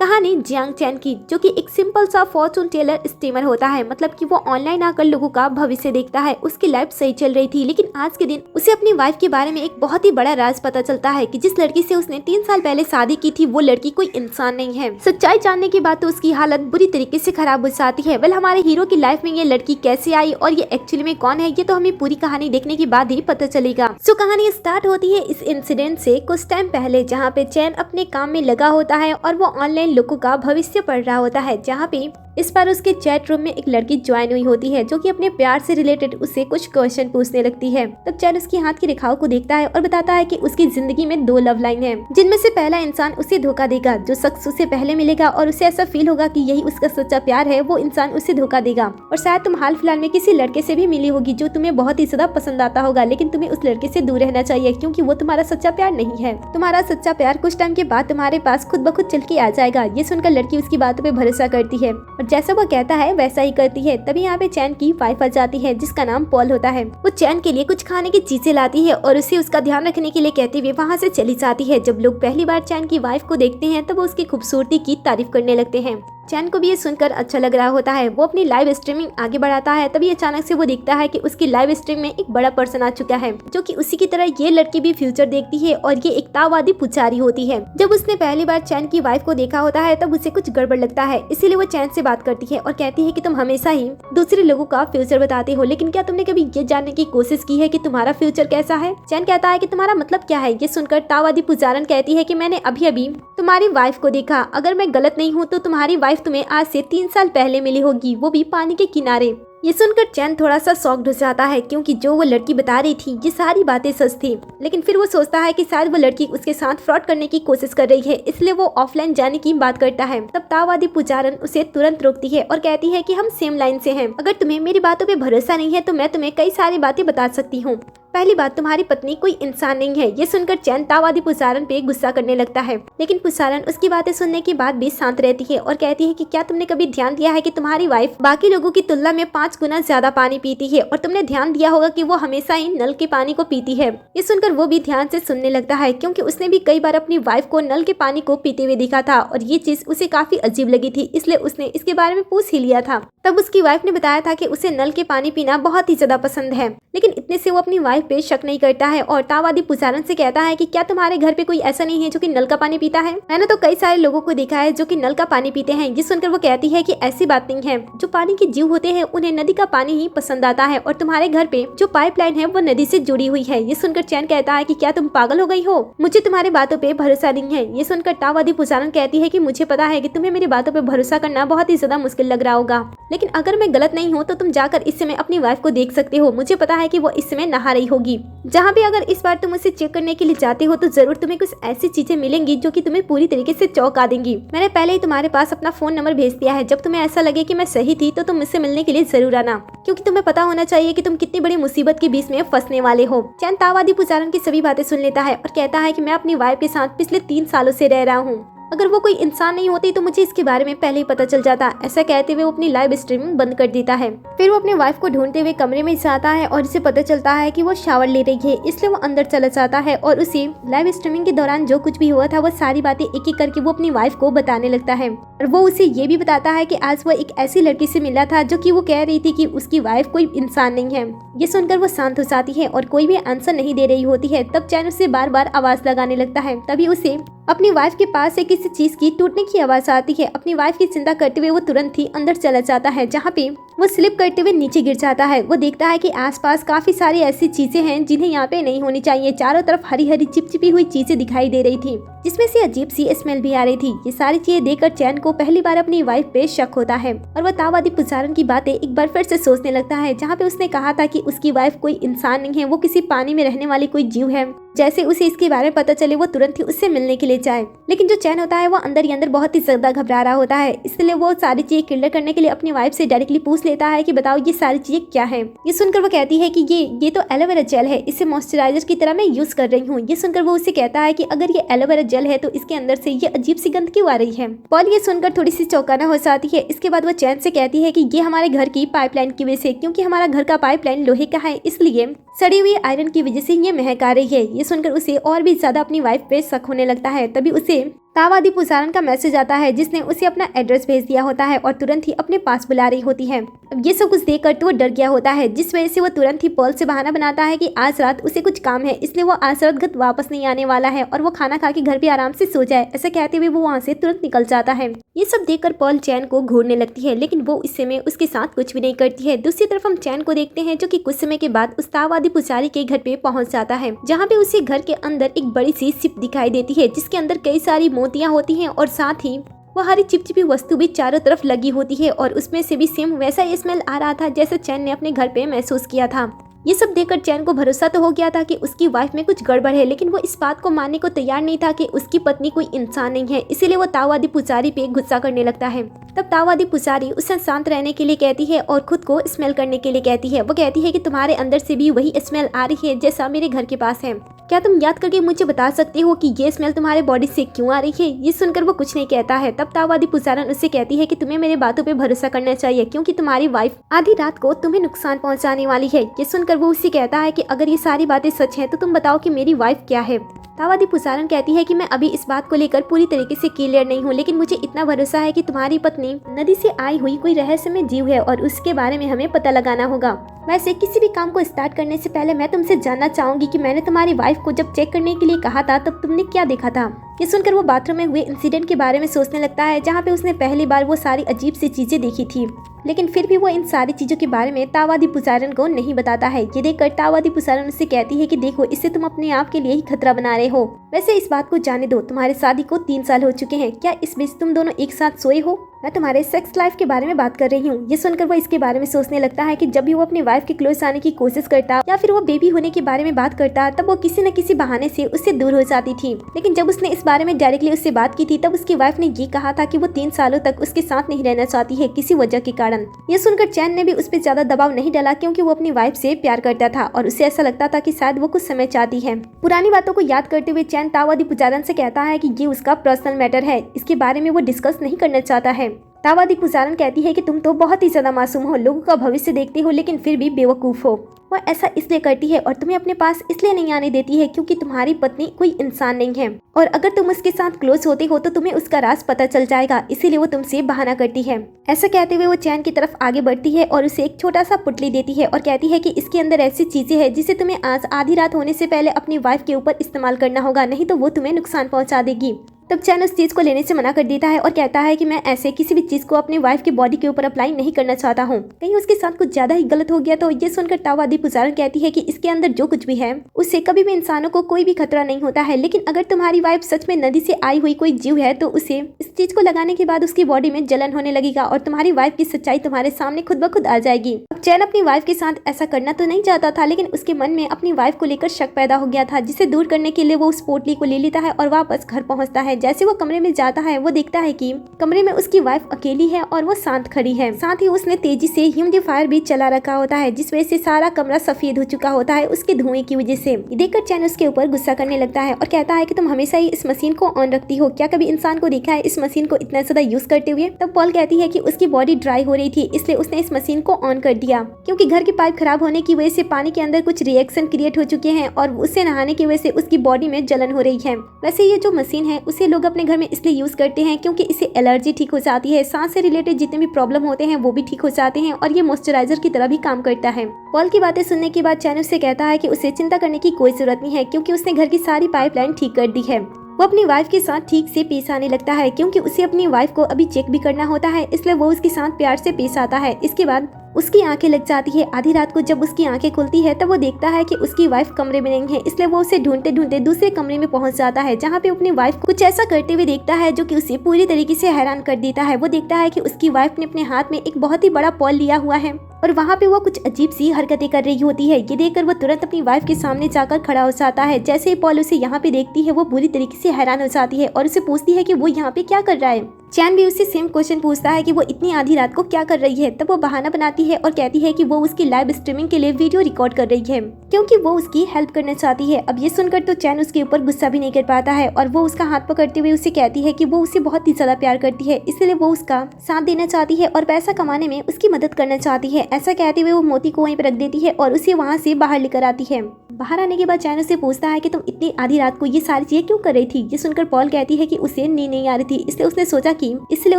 कहानी जियांग चैन की, जो कि एक सिंपल सा फॉर्चून टेलर स्टीमर होता है। मतलब कि वो ऑनलाइन आकर लोगों का भविष्य देखता है। उसकी लाइफ सही चल रही थी, लेकिन आज के दिन उसे अपनी वाइफ के बारे में एक बहुत ही बड़ा राज पता चलता है कि जिस लड़की से उसने 3 साल पहले शादी की थी वो लड़की कोई इंसान नहीं है। सच्चाई जानने के बाद तो उसकी हालत बुरी तरीके से खराब हो जाती है। वेल, हमारे हीरो की लाइफ में ये लड़की कैसे आई और ये एक्चुअली में कौन है, ये तो हमें पूरी कहानी देखने के बाद ही पता चलेगा। सो कहानी स्टार्ट होती है इस इंसिडेंट से कुछ टाइम पहले, जहाँ पे चैन अपने काम में लगा होता है और वो ऑनलाइन लोगों का भविष्य पढ़ रहा होता है। जहाँ पे इस बार उसके चैट रूम में एक लड़की ज्वाइन हुई होती है, जो कि अपने प्यार से रिलेटेड उससे कुछ क्वेश्चन पूछने लगती है। तब चैन उसकी हाथ की रेखाओं को देखता है और बताता है कि उसकी जिंदगी में 2 लव लाइन है, जिनमें से पहला इंसान उसे धोखा देगा। जो शख्स उसे पहले मिलेगा और उसे ऐसा फील होगा कि यही उसका सच्चा प्यार है, वो इंसान उसे धोखा देगा। और शायद तुम हाल फिलहाल में किसी लड़के से भी मिली होगी जो तुम्हें बहुत ही ज्यादा पसंद आता होगा, लेकिन तुम्हें उस लड़के से दूर रहना चाहिए क्योंकि वो तुम्हारा सच्चा प्यार नहीं है। तुम्हारा सच्चा प्यार कुछ टाइम के बाद तुम्हारे पास खुद ब खुद चल के आ जाएगा। ये सुनकर लड़की उसकी बातों पे भरोसा करती है और जैसा वो कहता है वैसा ही करती है। तभी यहाँ पे चैन की वाइफ आ जाती है, जिसका नाम पॉल होता है। वो चैन के लिए कुछ खाने की चीजें लाती है और उसे उसका ध्यान रखने के लिए कहते हुए वहाँ से चली जाती है। जब लोग पहली बार चैन की वाइफ को देखते हैं तब वो उसकी खूबसूरती की तारीफ करने लगते हैं। चैन को भी ये सुनकर अच्छा लग रहा होता है। वो अपनी लाइव स्ट्रीमिंग आगे बढ़ाता है। तभी अचानक से वो देखता है कि उसकी लाइव स्ट्रीम में एक बड़ा पर्सन आ चुका है, जो कि उसी की तरह ये लड़की भी फ्यूचर देखती है और ये एक तावादी पुजारी होती है। जब उसने पहली बार चैन की वाइफ को देखा होता है तब उसे कुछ गड़बड़ लगता है, इसीलिए वो चैन से बात करती है और कहती है कि तुम हमेशा ही दूसरे लोगों का फ्यूचर बताते हो, लेकिन क्या तुमने कभी ये जानने की कोशिश की है कि तुम्हारा फ्यूचर कैसा है? चैन कहता है कि तुम्हारा मतलब क्या है? ये सुनकर तावादी पुजारन कहती है कि मैंने अभी अभी तुम्हारी वाइफ को देखा। अगर मैं गलत नहीं हूँ तो तुम्हारी वाइफ तुम्हें आज से 3 साल पहले मिली होगी, वो भी पानी के किनारे। ये सुनकर चैन थोड़ा सा शॉक्ड हो जाता है, क्योंकि जो वो लड़की बता रही थी ये सारी बातें सच थी। लेकिन फिर वो सोचता है कि शायद वो लड़की उसके साथ फ्रॉड करने की कोशिश कर रही है, इसलिए वो ऑफलाइन जाने की बात करता है। तब तावादी पुजारन उसे तुरंत रोकती है और कहती है कि हम सेम लाइन से हैं। अगर तुम्हें मेरी बातों पे भरोसा नहीं है तो मैं तुम्हें कई सारी बातें बता सकती हूँ। पहली बात, तुम्हारी पत्नी कोई इंसान नहीं है। ये सुनकर चैन तावादी पुजारन पे गुस्सा करने लगता है, लेकिन पुजारन उसकी बातें सुनने के बाद भी शांत रहती है और कहती है कि क्या तुमने कभी ध्यान दिया है कि तुम्हारी वाइफ बाकी लोगों की तुलना में 5 गुना ज्यादा पानी पीती है, और तुमने ध्यान दिया होगा कि वो हमेशा ही नल के पानी को पीती है। ये सुनकर वो भी ध्यान से सुनने लगता है, क्योंकि उसने भी कई बार अपनी वाइफ को नल के पानी को पीते हुए देखा था और ये चीज उसे काफी अजीब लगी थी, इसलिए उसने इसके बारे में पूछ ही लिया था। तब उसकी वाइफ ने बताया था कि उसे नल के पानी पीना बहुत ही ज्यादा पसंद है, लेकिन इतने से वो अपनी वाइफ पे शक नहीं करता है और तावादी पुजारन से कहता है कि क्या तुम्हारे घर पे कोई ऐसा नहीं है जो कि नल का पानी पीता है? मैंने तो कई सारे लोगों को देखा है जो कि नल का पानी पीते हैं। ये सुनकर वो कहती है कि ऐसी बात नहीं है, जो पानी के जीव होते हैं उन्हें नदी का पानी ही पसंद आता है, और तुम्हारे घर पे जो पाइपलाइन है वो नदी से जुड़ी हुई है। ये सुनकर चैन कहता है कि क्या तुम पागल हो गई हो? मुझे तुम्हारी बातों पे भरोसा नहीं है। ये सुनकर तावादी पुजारन कहती है कि मुझे पता है कि तुम्हें मेरी बातों पे भरोसा करना बहुत ही ज्यादा मुश्किल लग रहा होगा, लेकिन अगर मैं गलत नहीं हूँ तो तुम जाकर इस समय अपनी वाइफ को देख सकते हो। मुझे पता है कि वो इस समय नहा रही होगी। जहाँ भी अगर इस बार तुम उसे चेक करने के लिए जाते हो तो जरूर तुम्हें कुछ ऐसी चीजें मिलेंगी जो कि तुम्हें पूरी तरीके से चौंका देंगी। मैंने पहले ही तुम्हारे पास अपना फोन नंबर भेज दिया है। जब तुम्हें ऐसा लगे कि मैं सही थी तो तुम मुझसे मिलने के लिए जरूर आना, क्योंकि तुम्हें पता होना चाहिए कि तुम कितनी बड़ी मुसीबत के बीच में फंसने वाले हो। चैन तावादी पुजारन की सभी बातें सुन लेता है और कहता है कि मैं अपनी वाइफ के साथ पिछले 3 सालों से रह रहा हूँ। अगर वो कोई इंसान नहीं होती तो मुझे इसके बारे में पहले ही पता चल जाता। ऐसा कहते हुए वो अपनी लाइव स्ट्रीमिंग बंद कर देता है। फिर वो अपनी वाइफ को ढूंढते हुए कमरे में जाता है और इसे पता चलता है कि वो शावर ले रही है, इसलिए वो अंदर चला जाता है और उसे लाइव स्ट्रीमिंग के दौरान जो कुछ भी हुआ था वो सारी बातें एक एक करके वो अपनी वाइफ को बताने लगता है। और वो उसे ये भी बताता है कि आज वो एक ऐसी लड़की से मिला था जो कि वो कह रही थी कि उसकी वाइफ कोई इंसान नहीं है। ये सुनकर वो शांत हो जाती है और कोई भी आंसर नहीं दे रही होती है। तब चैन उसे बार बार आवाज लगाने लगता है। तभी उसे अपनी वाइफ के पास से किसी चीज की टूटने की आवाज आती है। अपनी वाइफ की चिंता करते हुए वो तुरंत ही अंदर चला जाता है, जहाँ पे वो स्लिप करते हुए नीचे गिर जाता है। वो देखता है कि आसपास काफी सारी ऐसी चीजें हैं जिन्हें यहाँ पे नहीं होनी चाहिए। चारों तरफ हरी हरी चिपचिपी हुई चीजें दिखाई दे रही थी, जिसमें से अजीब सी स्मेल भी आ रही थी। ये सारी चीजें देखकर चैन को पहली बार अपनी वाइफ पे शक होता है और वह तावादी पुजारन की बातें एक बार फिर से सोचने लगता है, जहाँ पे उसने कहा था कि उसकी वाइफ कोई इंसान नहीं है, वो किसी पानी में रहने वाली कोई जीव है। जैसे उसे इसके बारे में पता चले वो तुरंत ही उससे मिलने के लिए जाए, लेकिन जो चैन होता है वो अंदर ही अंदर बहुत ही ज्यादा घबरा रहा होता है, इसलिए वो सारी चीजें क्लियर करने के लिए अपनी वाइफ से डायरेक्टली पूछ लेता है कि बताओ ये सारी चीजें क्या है। ये सुनकर वो कहती है कि ये तो एलोवेरा जेल है, इसे मॉइस्चराइजर की तरह मैं यूज कर रही हूँ। ये सुनकर वो उसे कहता है कि अगर ये एलोवेरा जेल है तो इसके अंदर से ये अजीब सी गंध क्यों आ रही है? पॉल ये सुनकर थोड़ी सी चौंकाना हो जाती है। इसके बाद वो चैन से कहती है कि ये हमारे घर की पाइपलाइन की वजह से, क्योंकि हमारा घर का पाइपलाइन लोहे का है, इसलिए सड़ी हुई आयरन की वजह से ये महक आ रही है। ये सुनकर उसे और भी ज्यादा अपनी वाइफ पे शक होने लगता है। तभी उसे तावादी पुसारन का मैसेज आता है जिसने उसे अपना एड्रेस भेज दिया होता है और तुरंत ही अपने पास बुला रही होती है। अब ये सब कुछ देखकर तो वो डर गया होता है, जिस वजह से वो तुरंत ही पर्ल से बहाना बनाता है कि आज रात उसे कुछ काम है, इसलिए वो आज रात घर वापस नहीं आने वाला है और वो खाना खा के घर पे आराम से सो जाए। ऐसा कहते हुए वो वहाँ से तुरंत निकल जाता है। ये सब देखकर पर्ल चैन को घूरने लगती है, लेकिन वो इस समय उसके साथ कुछ भी नहीं करती है। दूसरी तरफ हम चैन को देखते हैं जो कि कुछ समय के बाद उस तावादी पुजारी के घर पे पहुंच जाता है, जहाँ पे उसे घर के अंदर एक बड़ी सी शिप दिखाई देती है जिसके अंदर कई सारी मोतियां होती हैं और साथ ही वो हरी चिपचिपी वस्तु भी चारों तरफ लगी होती है और उसमें से भी सेम वैसा ही स्मेल आ रहा था जैसे चैन ने अपने घर पे महसूस किया था। ये सब देखकर चैन को भरोसा तो हो गया था कि उसकी वाइफ में कुछ गड़बड़ है, लेकिन वो इस बात को मानने को तैयार नहीं था कि उसकी पत्नी कोई इंसान नहीं है। इसीलिए वो तावादी पुजारी पे गुस्सा करने लगता है। तब तावादी पुजारी उसे शांत रहने के लिए कहती है और खुद को स्मेल करने के लिए कहती है। वो कहती है कि तुम्हारे अंदर से भी वही स्मेल आ रही है जैसा मेरे घर के पास है। क्या तुम याद करके मुझे बता सकते हो कि ये स्मेल तुम्हारे बॉडी से क्यों आ रही है? ये सुनकर वो कुछ नहीं कहता है। तब तावादी पुजारन उससे कहती है कि तुम्हें मेरे बातों पे भरोसा करना चाहिए क्योंकि तुम्हारी वाइफ आधी रात को तुम्हें नुकसान पहुंचाने वाली है। ये सुनकर वो उससे कहता है कि अगर ये सारी बातें सच हैं तो तुम बताओ कि मेरी वाइफ क्या है। तावादी पुजारन कहती है कि मैं अभी इस बात को लेकर पूरी तरीके से क्लियर नहीं हूँ, लेकिन मुझे इतना भरोसा है कि तुम्हारी पत्नी नदी से आई हुई कोई रहस्यमय जीव है और उसके बारे में हमें पता लगाना होगा। वैसे किसी भी काम को स्टार्ट करने से पहले मैं तुमसे जानना चाहूंगी कि मैंने तुम्हारी वाइफ को जब चेक करने के लिए कहा था तब तुमने क्या देखा था? ये सुनकर वो बाथरूम में हुए इंसिडेंट के बारे में सोचने लगता है जहाँ पे उसने पहली बार वो सारी अजीब सी चीजें देखी थी, लेकिन फिर भी वो इन सारी चीजों के बारे में तावादी पुजारन को नहीं बताता है। ये देखकर तावादी पुजारन उससे कहती है कि देखो, इससे तुम अपने आप के लिए ही खतरा बना रहे हो। वैसे इस बात को जाने दो, तुम्हारी शादी को 3 साल हो चुके हैं, क्या इस बीच तुम दोनों एक साथ सोए हो? मैं तुम्हारे सेक्स लाइफ के बारे में बात कर रही हूँ। ये सुनकर वो इसके बारे में सोचने लगता है कि जब भी वो अपनी वाइफ के क्लोज आने की कोशिश करता या फिर वो बेबी होने के बारे में बात करता तब वो किसी न किसी बहाने से उससे दूर हो जाती थी, लेकिन जब उसने इस बारे में डायरेक्टली उससे बात की थी तब उसकी वाइफ ने ये कहा था कि वो 3 सालों तक उसके साथ नहीं रहना चाहती है किसी वजह के कारण। ये सुनकर चैन ने भी उस पर ज्यादा दबाव नहीं डाला क्योंकि वो अपनी वाइफ से प्यार करता था और उसे ऐसा लगता था कि शायद वो कुछ समय चाहती है। पुरानी बातों को याद करते हुए चैन तावादी पुजारन से कहता है कि ये उसका पर्सनल मैटर है, इसके बारे में वो डिस्कस नहीं करना चाहता है। तावादी पुजारन कहती है कि तुम तो बहुत ही ज्यादा मासूम हो, लोगों का भविष्य देखती हो लेकिन फिर भी बेवकूफ हो। वो ऐसा इसलिए करती है और तुम्हें अपने पास इसलिए नहीं आने देती है क्योंकि तुम्हारी पत्नी कोई इंसान नहीं है और अगर तुम उसके साथ क्लोज होते हो तो तुम्हें उसका राज पता चल जाएगा, इसीलिए वो तुमसे बहाना करती है। ऐसा कहते हुए वो चैन की तरफ आगे बढ़ती है और उसे एक छोटा सा पुतली देती है और कहती है कि इसके अंदर ऐसी चीजें हैं जिसे तुम्हें आज आधी रात होने से पहले अपनी वाइफ के ऊपर इस्तेमाल करना होगा, नहीं तो वो तुम्हें नुकसान पहुंचा देगी। तब चैन उस चीज को लेने से मना कर देता है और कहता है कि मैं ऐसे किसी भी चीज को अपनी वाइफ की बॉडी के ऊपर अप्लाई नहीं करना चाहता हूँ, कहीं उसके साथ कुछ ज्यादा ही गलत हो गया तो। ये सुनकर तावादी पुजारन कहती है कि इसके अंदर जो कुछ भी है उससे कभी भी इंसानों को कोई भी खतरा नहीं होता है, लेकिन अगर तुम्हारी वाइफ सच में नदी से आई हुई कोई जीव है तो उसे इस चीज को लगाने के बाद उसकी बॉडी में जलन होने लगेगा और तुम्हारी वाइफ की सच्चाई तुम्हारे सामने खुद ब खुद आ जाएगी। अब चैन अपनी वाइफ के साथ ऐसा करना तो नहीं चाहता था, लेकिन उसके मन में अपनी वाइफ को लेकर शक पैदा हो गया था, जिसे दूर करने के लिए वो उस पोटली को ले लेता है और वापस घर पहुंचता है। जैसे वो कमरे में जाता है वो देखता है कि कमरे में उसकी वाइफ अकेली है और वो शांत खड़ी है। साथ ही उसने तेजी से ह्यूमिडिफायर भी चला रखा होता है जिस वजह से सारा कमरा सफेद हो चुका होता है उसके धुएं की वजह से। देखकर चैन उसके ऊपर गुस्सा करने लगता है और कहता है कि तुम हमेशा ही इस मशीन को ऑन रखती हो, क्या कभी इंसान को देखा है इस मशीन को इतना ज्यादा यूज करते हुए? तब पॉल कहती है कि उसकी बॉडी ड्राई हो रही थी इसलिए उसने इस मशीन को ऑन कर दिया क्योंकि घर की पाइप खराब होने की वजह से पानी के अंदर कुछ रिएक्शन क्रिएट हो चुके हैं और उससे नहाने की वजह से उसकी बॉडी में जलन हो रही है। वैसे ये जो मशीन है उसे लोग अपने घर में इसलिए यूज करते हैं क्योंकि इससे एलर्जी ठीक हो जाती है, सांस से रिलेटेड जितने भी प्रॉब्लम होते हैं वो भी ठीक हो जाते हैं और ये मॉइस्चराइजर की तरह भी काम करता है। पॉल की बातें सुनने के बाद चैन उससे कहता है कि उसे चिंता करने की कोई जरूरत नहीं है क्योंकि उसने घर की सारी पाइपलाइन ठीक कर दी है। वो अपनी वाइफ के साथ ठीक से पेश आने लगता है क्योंकि उसे अपनी वाइफ को अभी चेक भी करना होता है, इसलिए वो उसके साथ प्यार से पेश आता है। इसके बाद उसकी आंखें लग जाती है। आधी रात को जब उसकी आंखें खुलती है तब वो देखता है कि उसकी वाइफ कमरे में नहीं है, इसलिए वो उसे ढूंढते ढूंढते दूसरे कमरे में पहुंच जाता है जहाँ पे अपनी वाइफ कुछ ऐसा करते हुए देखता है जो कि उसे पूरी तरीके से हैरान कर देता है। वो देखता है कि उसकी वाइफ ने अपने हाथ में एक बहुत ही बड़ा पॉल लिया हुआ है और वहाँ पे वो कुछ अजीब सी हरकतें कर रही होती है। ये देखकर वो तुरंत अपनी वाइफ के सामने जाकर खड़ा हो जाता है। जैसे ही पॉल उसे यहाँ पे देखती है वो बुरी तरीके से हैरान हो जाती है और उसे पूछती है कि वो यहाँ पे क्या कर रहा है। चैन भी उससे सेम क्वेश्चन पूछता है कि वो इतनी आधी रात को क्या कर रही है। तब वो बहाना बनाती है और कहती है कि वो उसकी लाइव स्ट्रीमिंग के लिए वीडियो रिकॉर्ड कर रही है क्योंकि वो उसकी हेल्प करना चाहती है। अब ये सुनकर तो चैन उसके ऊपर गुस्सा भी नहीं कर पाता है और वो उसका हाथ पकड़ते हुए उसे कहती है कि वो उसे बहुत ही ज्यादा प्यार करती है, इसलिए वो उसका साथ देना चाहती है और पैसा कमाने में उसकी मदद करना चाहती है। ऐसा कहते हुए वो मोती को वहीं पर रख देती है और उसे वहाँ से बाहर लेकर आती है। बाहर आने के बाद चैन उससे पूछता है कि तुम इतनी आधी रात को ये सारी चीजें क्यों कर रही थी। ये सुनकर पॉल कहती है कि उसे नींद नहीं आ रही थी, इसलिए उसने सोचा कि इसलिए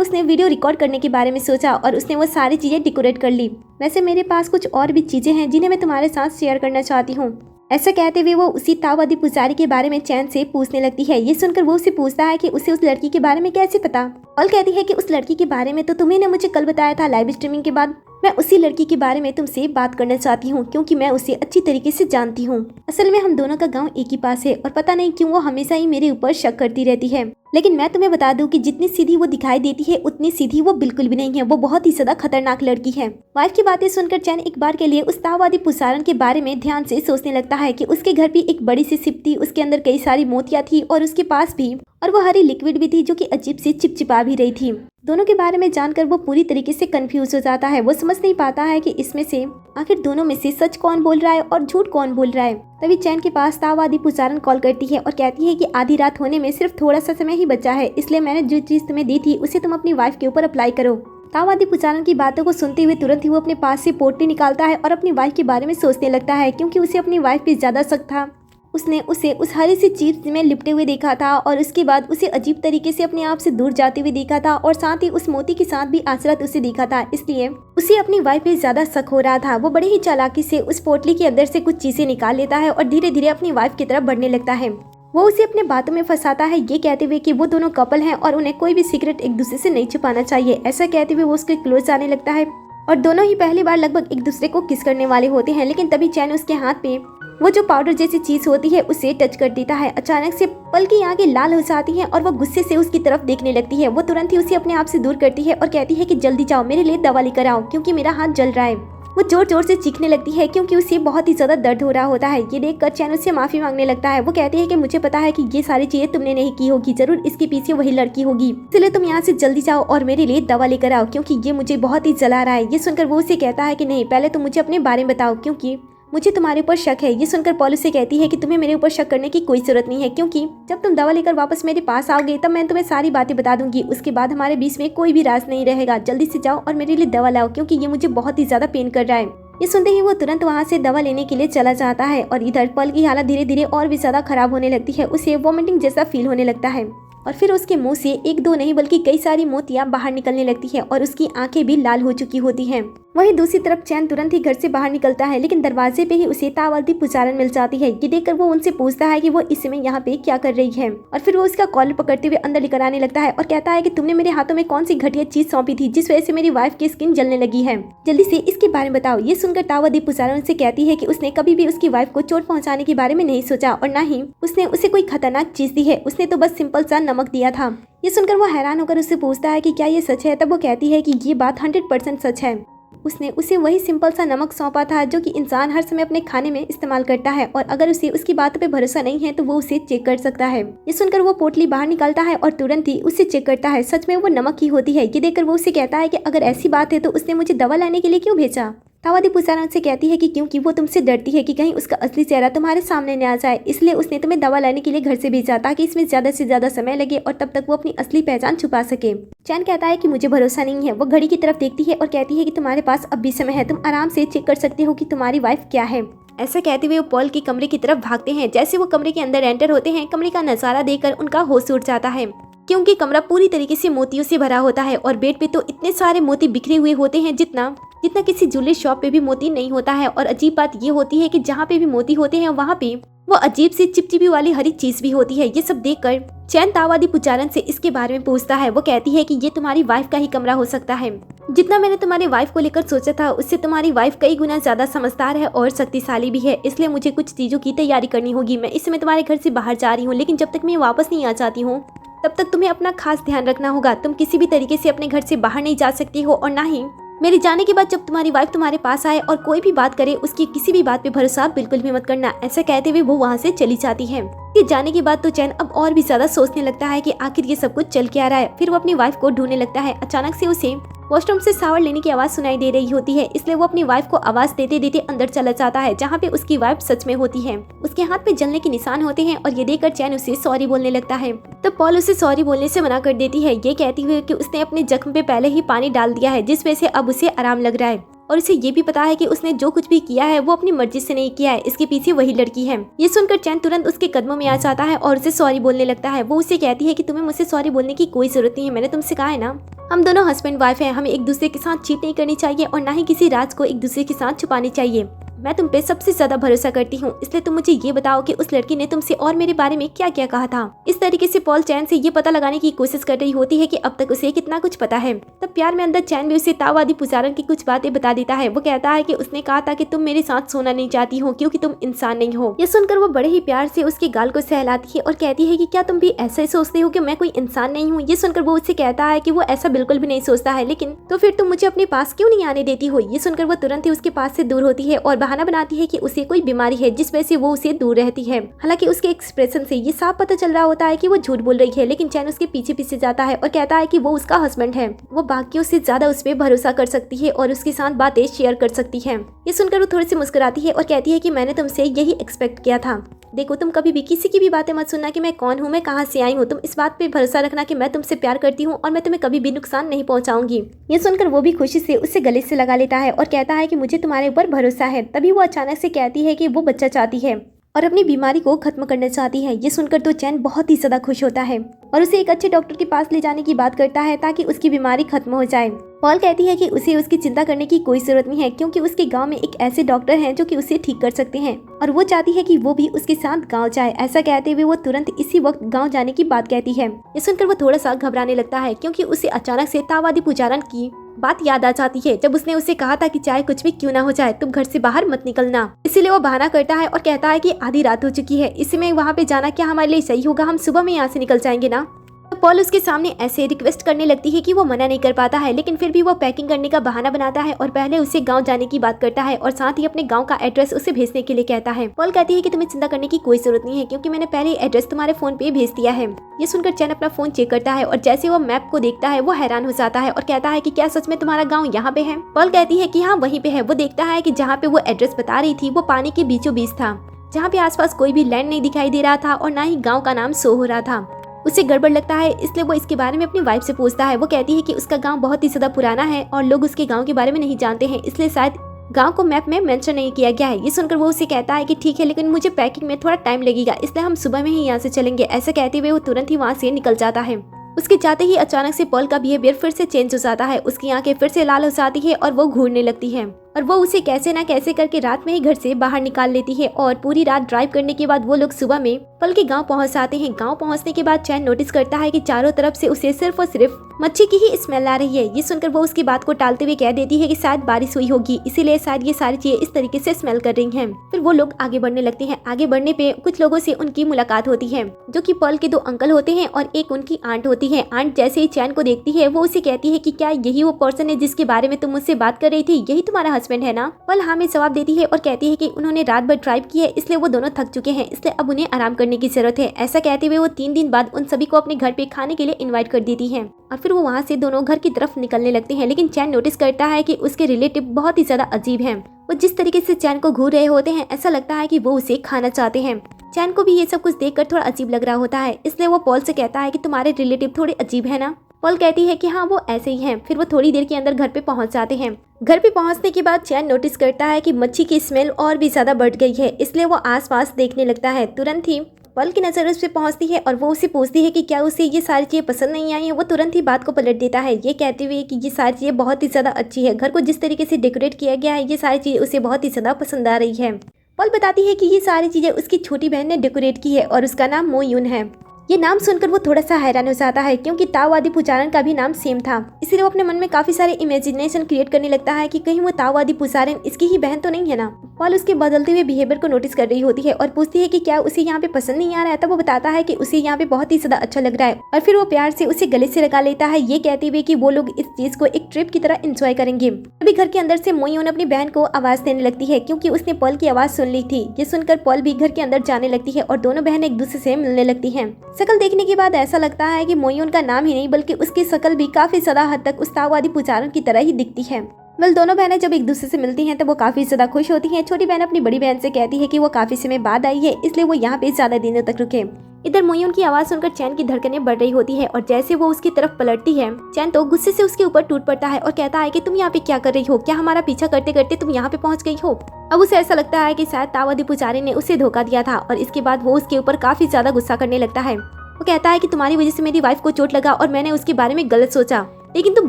उसने वीडियो रिकॉर्ड करने के बारे में सोचा और उसने वो सारी चीजें डेकोरेट कर ली। वैसे मेरे पास कुछ और भी चीजें हैं जिन्हें मैं तुम्हारे साथ शेयर करना चाहती हूँ। ऐसा कहते हुए वो उसी ताओवादी पुजारी के बारे में चैन से पूछने लगती है। ये सुनकर वो उससे पूछता है कि उसे उस लड़की के बारे में कैसे पता। पॉल कहती है कि उस लड़की के बारे में तो तुम्ही ने मुझे कल बताया था लाइव स्ट्रीमिंग के बाद। मैं उसी लड़की के बारे में तुमसे बात करना चाहती हूँ क्योंकि मैं उसे अच्छी तरीके से जानती हूँ। असल में हम दोनों का गांव एक ही पास है और पता नहीं क्यों वो हमेशा ही मेरे ऊपर शक करती रहती है। लेकिन मैं तुम्हें बता दूं कि जितनी सीधी वो दिखाई देती है उतनी सीधी वो बिल्कुल भी नहीं है। वो बहुत ही ज्यादा खतरनाक लड़की है। वाइफ की बातें सुनकर चैन एक बार के लिए उस ताओवादी पुजारन के बारे में ध्यान से सोचने लगता है कि उसके घर भी एक बड़ी सी सिप थी, उसके अंदर कई सारी मोतियां थी और उसके पास भी और वो हरी लिक्विड भी थी जो कि अजीब सी चिपचिपा भी रही थी। दोनों के बारे में जानकर वो पूरी तरीके से कंफ्यूज हो जाता है। वो समझ नहीं पाता है कि इसमें से आखिर दोनों में से सच कौन बोल रहा है और झूठ कौन बोल रहा है। तभी चैन के पास ताओवादी पुजारन कॉल करती है और कहती है कि आधी रात होने में सिर्फ थोड़ा सा समय ही बचा है, इसलिए मैंने जो चीज तुम्हें दी थी उसे तुम अपनी वाइफ के ऊपर अप्लाई करो। ताओवादी पुजारन की बातों को सुनते हुए तुरंत ही वो अपने पास से पोटली निकालता है और अपनी वाइफ के बारे में सोचने लगता है क्योंकि उसे अपनी वाइफ पे ज्यादा शक था। उसने उसे उस हरी सी चीज में लिपटे हुए देखा था और उसके बाद उसे अजीब तरीके से अपने आप से दूर जाते हुए देखा था और साथ ही उस मोती के साथ भी आसरत उसे देखा था, इसलिए उसे अपनी वाइफ पे ज्यादा शक हो रहा था। वो बड़े ही चालाकी से उस पोटली के अंदर से कुछ चीजें निकाल लेता है और धीरे धीरे अपनी वाइफ की तरफ बढ़ने लगता है। वो उसे अपने बातों में फंसाता है ये कहते हुए कि वो दोनों कपल हैं और उन्हें कोई भी सीक्रेट एक दूसरे से नहीं छुपाना चाहिए। ऐसा कहते हुए वो उसके क्लोज आने लगता है और दोनों ही पहली बार लगभग एक दूसरे को किस करने वाले होते हैं। लेकिन तभी चैन उसके हाथ पे वो जो पाउडर जैसी चीज होती है उसे टच कर देता है। अचानक से पल की आंखें लाल हो जाती हैं और वो गुस्से से उसकी तरफ देखने लगती है। वो तुरंत ही उसे अपने आप से दूर करती है और कहती है कि जल्दी जाओ, मेरे लिए दवा लेकर आओ क्योंकि मेरा हाथ जल रहा है। वो जोर जोर से चीखने लगती है क्योंकि उसे बहुत ही ज्यादा दर्द हो रहा होता है। ये देखकर चैन उससे माफी मांगने लगता है। वो कहती है कि मुझे पता है कि ये सारी चीजें तुमने नहीं की होगी, जरूर इसके पीछे वही लड़की होगी, इसलिए तुम यहाँ से जल्दी जाओ और मेरे लिए दवा लेकर आओ क्योंकि ये मुझे बहुत ही जला रहा है। ये सुनकर वो उसे कहता है कि नहीं, पहले तुम मुझे अपने बारे में बताओ क्योंकि मुझे तुम्हारे ऊपर शक है। ये सुनकर पॉल से कहती है कि तुम्हें मेरे ऊपर शक करने की कोई जरूरत नहीं है क्योंकि जब तुम दवा लेकर वापस मेरे पास आओगे तब मैं तुम्हें सारी बातें बता दूंगी। उसके बाद हमारे बीच में कोई भी राज नहीं रहेगा। जल्दी से जाओ और मेरे लिए दवा लाओ क्योंकि ये मुझे बहुत ही ज्यादा पेन कर रहा है। ये सुनते ही वो तुरंत वहाँ से दवा लेने के लिए चला जाता है और इधर पॉल की हालत धीरे धीरे और भी ज्यादा खराब होने लगती है। उसे वॉमिटिंग जैसा फील होने लगता है और फिर उसके मुंह से एक दो नहीं बल्कि कई सारी मोतियां बाहर निकलने लगती है और उसकी आंखें भी लाल हो चुकी होती हैं। वहीं दूसरी तरफ चैन तुरंत ही घर से बाहर निकलता है लेकिन दरवाजे पे ही उसे ताओवादी पुजारन मिल जाती है। ये देखकर वो उनसे पूछता है कि वो इस समय यहाँ पे क्या कर रही है और फिर वो उसका कॉलर पकड़ते हुए अंदर लेकर आने लगता है और कहता है कि तुमने मेरे हाथों में कौन सी घटिया चीज सौंपी थी जिस वजह से मेरी वाइफ की स्किन जलने लगी है, जल्दी से इसके बारे में बताओ। ये सुनकर ताओवादी पुजारन से कहती है कि उसने कभी भी उसकी वाइफ को चोट पहुँचाने के बारे में नहीं सोचा और न ही उसने उसे कोई खतरनाक चीज दी है, उसने तो बस सिंपल सा नमक दिया था। ये सुनकर वो हैरान होकर उससे पूछता है कि क्या ये सच है। तब वो कहती है कि ये बात 100% सच है। उसने उसे वही सिंपल सा नमक सौंपा था जो कि इंसान हर समय अपने खाने में इस्तेमाल करता है और अगर उसे उसकी बातों पे भरोसा नहीं है तो वो उसे चेक कर सकता है। ये सुनकर वो पोटली बाहर निकालता है और तुरंत ही उसे चेक करता है। सच में वो नमक ही होती है। ये देखकर वो उसे कहता है कि अगर ऐसी बात है तो उसने मुझे दवा लाने के लिए क्यों भेजा। ताओवादी पुजारन से कहती है कि क्योंकि वो तुमसे डरती है कि कहीं उसका असली चेहरा तुम्हारे सामने न आ जाए, इसलिए उसने तुम्हें दवा लाने के लिए घर से भेजा ताकि इसमें ज्यादा से ज्यादा समय लगे और तब तक वो अपनी असली पहचान छुपा सके। चैन कहता है कि मुझे भरोसा नहीं है। वो घड़ी की तरफ देखती है और कहती है कि तुम्हारे पास अब भी समय है, तुम आराम से चेक कर सकते हो कि तुम्हारी वाइफ क्या है। ऐसा कहते हुए वो पॉल के कमरे की तरफ भागते हैं। जैसे वो कमरे के अंदर एंटर होते हैं कमरे का नजारा देखकर उनका होश उड़ जाता है क्योंकि कमरा पूरी तरीके से मोतियों से भरा होता है और बेड पे तो इतने सारे मोती बिखरे हुए होते हैं जितना किसी ज्वेलरी शॉप पे भी मोती नहीं होता है। और अजीब बात ये होती है कि जहाँ पे भी मोती होते हैं वहाँ पे वो अजीब सी चिपचिपी वाली हरी चीज भी होती है। ये सब देखकर चैन ताओवादी पुजारन से इसके बारे में पूछता है। वो कहती है कि ये तुम्हारी वाइफ का ही कमरा हो सकता है। जितना मैंने तुम्हारी वाइफ को लेकर सोचा था उससे तुम्हारी वाइफ कई गुना ज्यादा समझदार है और शक्तिशाली भी है, इसलिए मुझे कुछ चीजों की तैयारी करनी होगी। मैं इस समय तुम्हारे घर से बाहर जा रही हूँ लेकिन जब तक मैं वापस नहीं आ जाती हूँ तब तक तुम्हें अपना खास ध्यान रखना होगा। तुम किसी भी तरीके से अपने घर से बाहर नहीं जा सकती हो और ना ही मेरे जाने के बाद जब तुम्हारी वाइफ तुम्हारे पास आए और कोई भी बात करे उसकी किसी भी बात पे भरोसा बिल्कुल भी मत करना। ऐसा कहते हुए वो वहाँ से चली जाती है। ये जाने के बाद तो चैन अब और भी ज्यादा सोचने लगता है कि आखिर ये सब कुछ चल क्या रहा है। फिर वो अपनी वाइफ को ढूंढने लगता है। अचानक से उसे वॉशरूम से शावर लेने की आवाज सुनाई दे रही होती है, इसलिए वो अपनी वाइफ को आवाज देते देते अंदर चला जाता है जहाँ पे उसकी वाइफ सच में होती है। उसके हाथ पे जलने के निशान होते हैं और ये देखकर चैन उसे सॉरी बोलने लगता है। तो पॉल उसे सॉरी बोलने से मना कर देती है, ये कहती हुई कि उसने अपने जख्म पे पहले ही पानी डाल दिया है जिस वजह से अब उसे आराम लग रहा है और उसे ये भी पता है कि उसने जो कुछ भी किया है वो अपनी मर्जी से नहीं किया है, इसके पीछे वही लड़की है। ये सुनकर चैन तुरंत उसके कदमों में आ जाता है और उसे सॉरी बोलने लगता है। वो उसे कहती है कि तुम्हें मुझसे सॉरी बोलने की कोई जरूरत नहीं है, मैंने तुमसे कहा है ना, हम दोनों हस्बैंड वाइफ हैं, हमें एक दूसरे के साथ चीट नहीं करनी चाहिए और ना ही किसी राज को एक दूसरे के साथ छुपानी चाहिए। मैं तुम पे सबसे ज्यादा भरोसा करती हूँ, इसलिए तुम मुझे ये बताओ कि उस लड़की ने तुमसे और मेरे बारे में क्या क्या कहा था। इस तरीके से पॉल चैन से ये पता लगाने की कोशिश कर रही होती है कि अब तक उसे कितना कुछ पता है। तब प्यार में अंदर चैन भी उसे ताओवादी पुजारन की कुछ बातें बता देता है। वो कहता है कि उसने कहा था कि तुम मेरे साथ सोना नहीं चाहती हो क्योंकि तुम इंसान नहीं हो। ये सुनकर वो बड़े ही प्यार से उसके गाल को सहलाती है और कहती है कि क्या तुम भी ऐसा ही सोचते हो कि मैं कोई इंसान नहीं हूँ। ये सुनकर वो उससे कहता है कि वो ऐसा बिल्कुल भी नहीं सोचता है, लेकिन तो फिर तुम मुझे अपने पास क्यों नहीं आने देती हो। ये सुनकर वो तुरंत ही उसके पास से दूर होती है और बहाना बनाती है कि उसे कोई बीमारी है जिस वजह से वो उसे दूर रहती है। हालांकि उसके एक्सप्रेशन से ये साफ पता चल रहा होता है कि वो झूठ बोल रही है, लेकिन चैन उसके पीछे पीछे जाता है और कहता है कि वो उसका हस्बैंड है, वो बाकियों से ज्यादा उस पर भरोसा कर सकती है और उसके साथ बातें शेयर कर सकती है। ये सुनकर वो थोड़ी सी मुस्कुराती है और कहती है कि मैंने तुमसे यही एक्सपेक्ट किया था। देखो, तुम कभी भी किसी की भी बातें मत सुनना कि मैं कौन हूँ, मैं कहाँ से आई हूँ। तुम इस बात पे भरोसा रखना कि मैं तुमसे प्यार करती हूँ और मैं तुम्हें कभी भी नुकसान नहीं पहुँचाऊंगी। ये सुनकर वो भी खुशी से उससे गले से लगा लेता है और कहता है कि मुझे तुम्हारे ऊपर भरोसा है। तभी वो अचानक से कहती है कि वो बच्चा चाहती है और अपनी बीमारी को खत्म करना चाहती है। ये सुनकर तो चैन बहुत ही ज्यादा खुश होता है और उसे एक अच्छे डॉक्टर के पास ले जाने की बात करता है ताकि उसकी बीमारी खत्म हो जाए। पॉल कहती है कि उसे उसकी चिंता करने की कोई जरूरत नहीं है क्योंकि उसके गांव में एक ऐसे डॉक्टर हैं जो कि उसे ठीक कर सकते हैं और वो चाहती है कि वो भी उसके साथ गांव जाए। ऐसा कहते हुए वो तुरंत इसी वक्त गांव जाने की बात कहती है। ये सुनकर वो थोड़ा सा घबराने लगता है क्योंकि उसे अचानक से ताओवादी पुजारन की बात याद आ जाती है जब उसने उसे कहा था कि चाहे कुछ भी क्यों ना हो जाए तुम घर से बाहर मत निकलना। इसीलिए वो बहाना करता है और कहता है कि आधी रात हो चुकी है, इसमें वहाँ पे जाना क्या हमारे लिए सही होगा, हम सुबह में यहाँ से निकल जाएंगे ना। पॉल उसके सामने ऐसे रिक्वेस्ट करने लगती है कि वो मना नहीं कर पाता है, लेकिन फिर भी वो पैकिंग करने का बहाना बनाता है और पहले उसे गांव जाने की बात करता है और साथ ही अपने गांव का एड्रेस उसे भेजने के लिए कहता है। पॉल कहती है कि तुम्हें चिंता करने की कोई जरूरत नहीं है क्योंकि मैंने पहले एड्रेस तुम्हारे फोन पे भेज दिया है। ये सुनकर चैन अपना फोन चेक करता है और जैसे वो मैप को देखता है वो हैरान हो जाता है और कहता है कि क्या सच में तुम्हारा गाँव यहाँ पे है। पॉल कहती है कि हाँ वहीं पे है। वो देखता है कि जहाँ पे वो एड्रेस बता रही थी वो पानी के बीचों बीच था, जहाँ पे आसपास कोई भी लैंड नहीं दिखाई दे रहा था और ना ही गाँव का नाम शो हो रहा था। उसे गड़बड़ लगता है, इसलिए वो इसके बारे में अपनी वाइफ से पूछता है। वो कहती है कि उसका गांव बहुत ही ज्यादा पुराना है और लोग उसके गांव के बारे में नहीं जानते हैं, इसलिए शायद गांव को मैप में मेंशन नहीं किया गया है। ये सुनकर वो उसे कहता है कि ठीक है, लेकिन मुझे पैकिंग में थोड़ा टाइम लगेगा, इसलिए हम सुबह में ही यहाँ से चलेंगे। ऐसा कहते हुए वो तुरंत ही वहाँ से निकल जाता है। उसके जाते ही अचानक से पॉल का बिहेवियर फिर से चेंज हो जाता है। उसकी आंखें फिर से लाल हो जाती है और वो घूरने लगती है और वो उसे कैसे ना कैसे करके रात में ही घर से बाहर निकाल लेती है। और पूरी रात ड्राइव करने के बाद वो लोग सुबह में पॉल के गांव पहुंच जाते हैं। गांव पहुंचने के बाद चैन नोटिस करता है कि चारों तरफ से उसे सिर्फ और सिर्फ मच्छी की ही स्मेल आ रही है। ये सुनकर वो उसकी बात को टालते हुए कह देती है कि शायद बारिश हुई होगी, इसीलिए शायद ये सारी चीजें इस तरीके से स्मेल कर रही हैं। फिर वो लोग आगे बढ़ने लगते हैं। आगे बढ़ने पे कुछ लोगों से उनकी मुलाकात होती है जो कि पॉल के 2 अंकल होते हैं और एक उनकी आंट होती है। आंट जैसे ही चैन को देखती है वो उसे कहती है कि क्या यही वो पर्सन है जिसके बारे में तुम मुझसे बात कर रही थी, यही तुम्हारा हस्बैंड है ना। पॉल हाँ में जवाब देती है और कहती है कि उन्होंने रात भर ड्राइव की है, इसलिए वो दोनों थक चुके हैं, इसलिए अब उन्हें आराम करने की जरूरत है। ऐसा कहते हुए वो 3 दिन बाद उन सभी को अपने घर पे खाने के लिए इनवाइट कर देती है और फिर वो वहाँ से दोनों घर की तरफ निकलने लगते हैं। लेकिन चैन नोटिस करता है कि उसके रिलेटिव बहुत ही ज्यादा अजीब हैं। वो जिस तरीके से चैन को घूर रहे होते हैं ऐसा लगता है कि वो उसे खाना चाहते हैं। चैन को भी ये सब कुछ देखकर थोड़ा अजीब लग रहा होता है, इसलिए वो पॉल से कहता है कि तुम्हारे रिलेटिव थोड़े अजीब है ना। पॉल कहती है कि हाँ वो ऐसे ही हैं। फिर वो थोड़ी देर के अंदर घर पे पहुंच जाते हैं। घर पे पहुंचने के बाद चैन नोटिस करता है कि मच्छी की स्मेल और भी ज्यादा बढ़ गई है, इसलिए वो आसपास देखने लगता है। तुरंत ही पॉल की नजर उस पे पहुंचती है और वो उसे पूछती है कि क्या उसे ये सारी चीजें पसंद नहीं आई है। वो तुरंत ही बात को पलट देता है ये कहते हुए कि ये सारी चीजें बहुत ही ज्यादा अच्छी है, घर को जिस तरीके से डेकोरेट किया गया है ये सारी चीजें उसे बहुत ही ज्यादा पसंद आ रही है। पॉल बताती है कि ये सारी चीजें उसकी छोटी बहन ने डेकोरेट की है और उसका नाम मो यून है। ये नाम सुनकर वो थोड़ा सा हैरान हो जाता है क्योंकि ताओवादी पुजारन का भी नाम सेम था, इसीलिए वो अपने मन में काफी सारे इमेजिनेशन क्रिएट करने लगता है कि कहीं वो ताओवादी पुजारन इसकी ही बहन तो नहीं है ना। पॉल उसके बदलते हुए बिहेवियर को नोटिस कर रही होती है और पूछती है कि क्या उसे यहाँ पे पसंद नहीं आ रहा है। तब वो बताता है कि उसे यहाँ पे बहुत ही ज्यादा अच्छा लग रहा है और फिर वो प्यार से उसे गले से लगा लेता है, ये कहते हुए कि वो लोग इस चीज को एक ट्रिप की तरह एंजॉय करेंगे। अभी घर के अंदर से मो यून अपनी बहन को आवाज देने लगती है क्योंकि उसने पॉल की आवाज सुन ली थी। ये सुनकर पॉल भी घर के अंदर जाने लगती है और दोनों बहन एक दूसरे से मिलने लगती है। शकल देखने के बाद ऐसा लगता है कि मो यून का नाम ही नहीं बल्कि उसकी शकल भी काफी ज्यादा हद तक उस ताओवादी पुजारन की तरह ही दिखती है। दोनों बहनें जब एक दूसरे से मिलती हैं तो वो काफी ज्यादा खुश होती हैं। छोटी बहन अपनी बड़ी बहन से कहती है कि वो काफी समय बाद आई है, इसलिए वो यहाँ पे ज्यादा दिनों तक रुके। इधर मोयोन की आवाज सुनकर चैन की धड़कनें बढ़ रही होती है और जैसे वो उसकी तरफ पलटती है चैन तो गुस्से से उसके ऊपर टूट पड़ता है और कहता है कि तुम यहाँ पे क्या कर रही हो, क्या हमारा पीछा करते करते तुम यहाँ पे पहुँच गई हो। अब उसे ऐसा लगता है कि शायद तावादी पुजारी ने उसे धोखा दिया था और इसके बाद वो उसके ऊपर काफी ज्यादा गुस्सा करने लगता है। वो कहता है कि तुम्हारी वजह से मेरी वाइफ को चोट लगा और मैंने उसके बारे में गलत सोचा, लेकिन तुम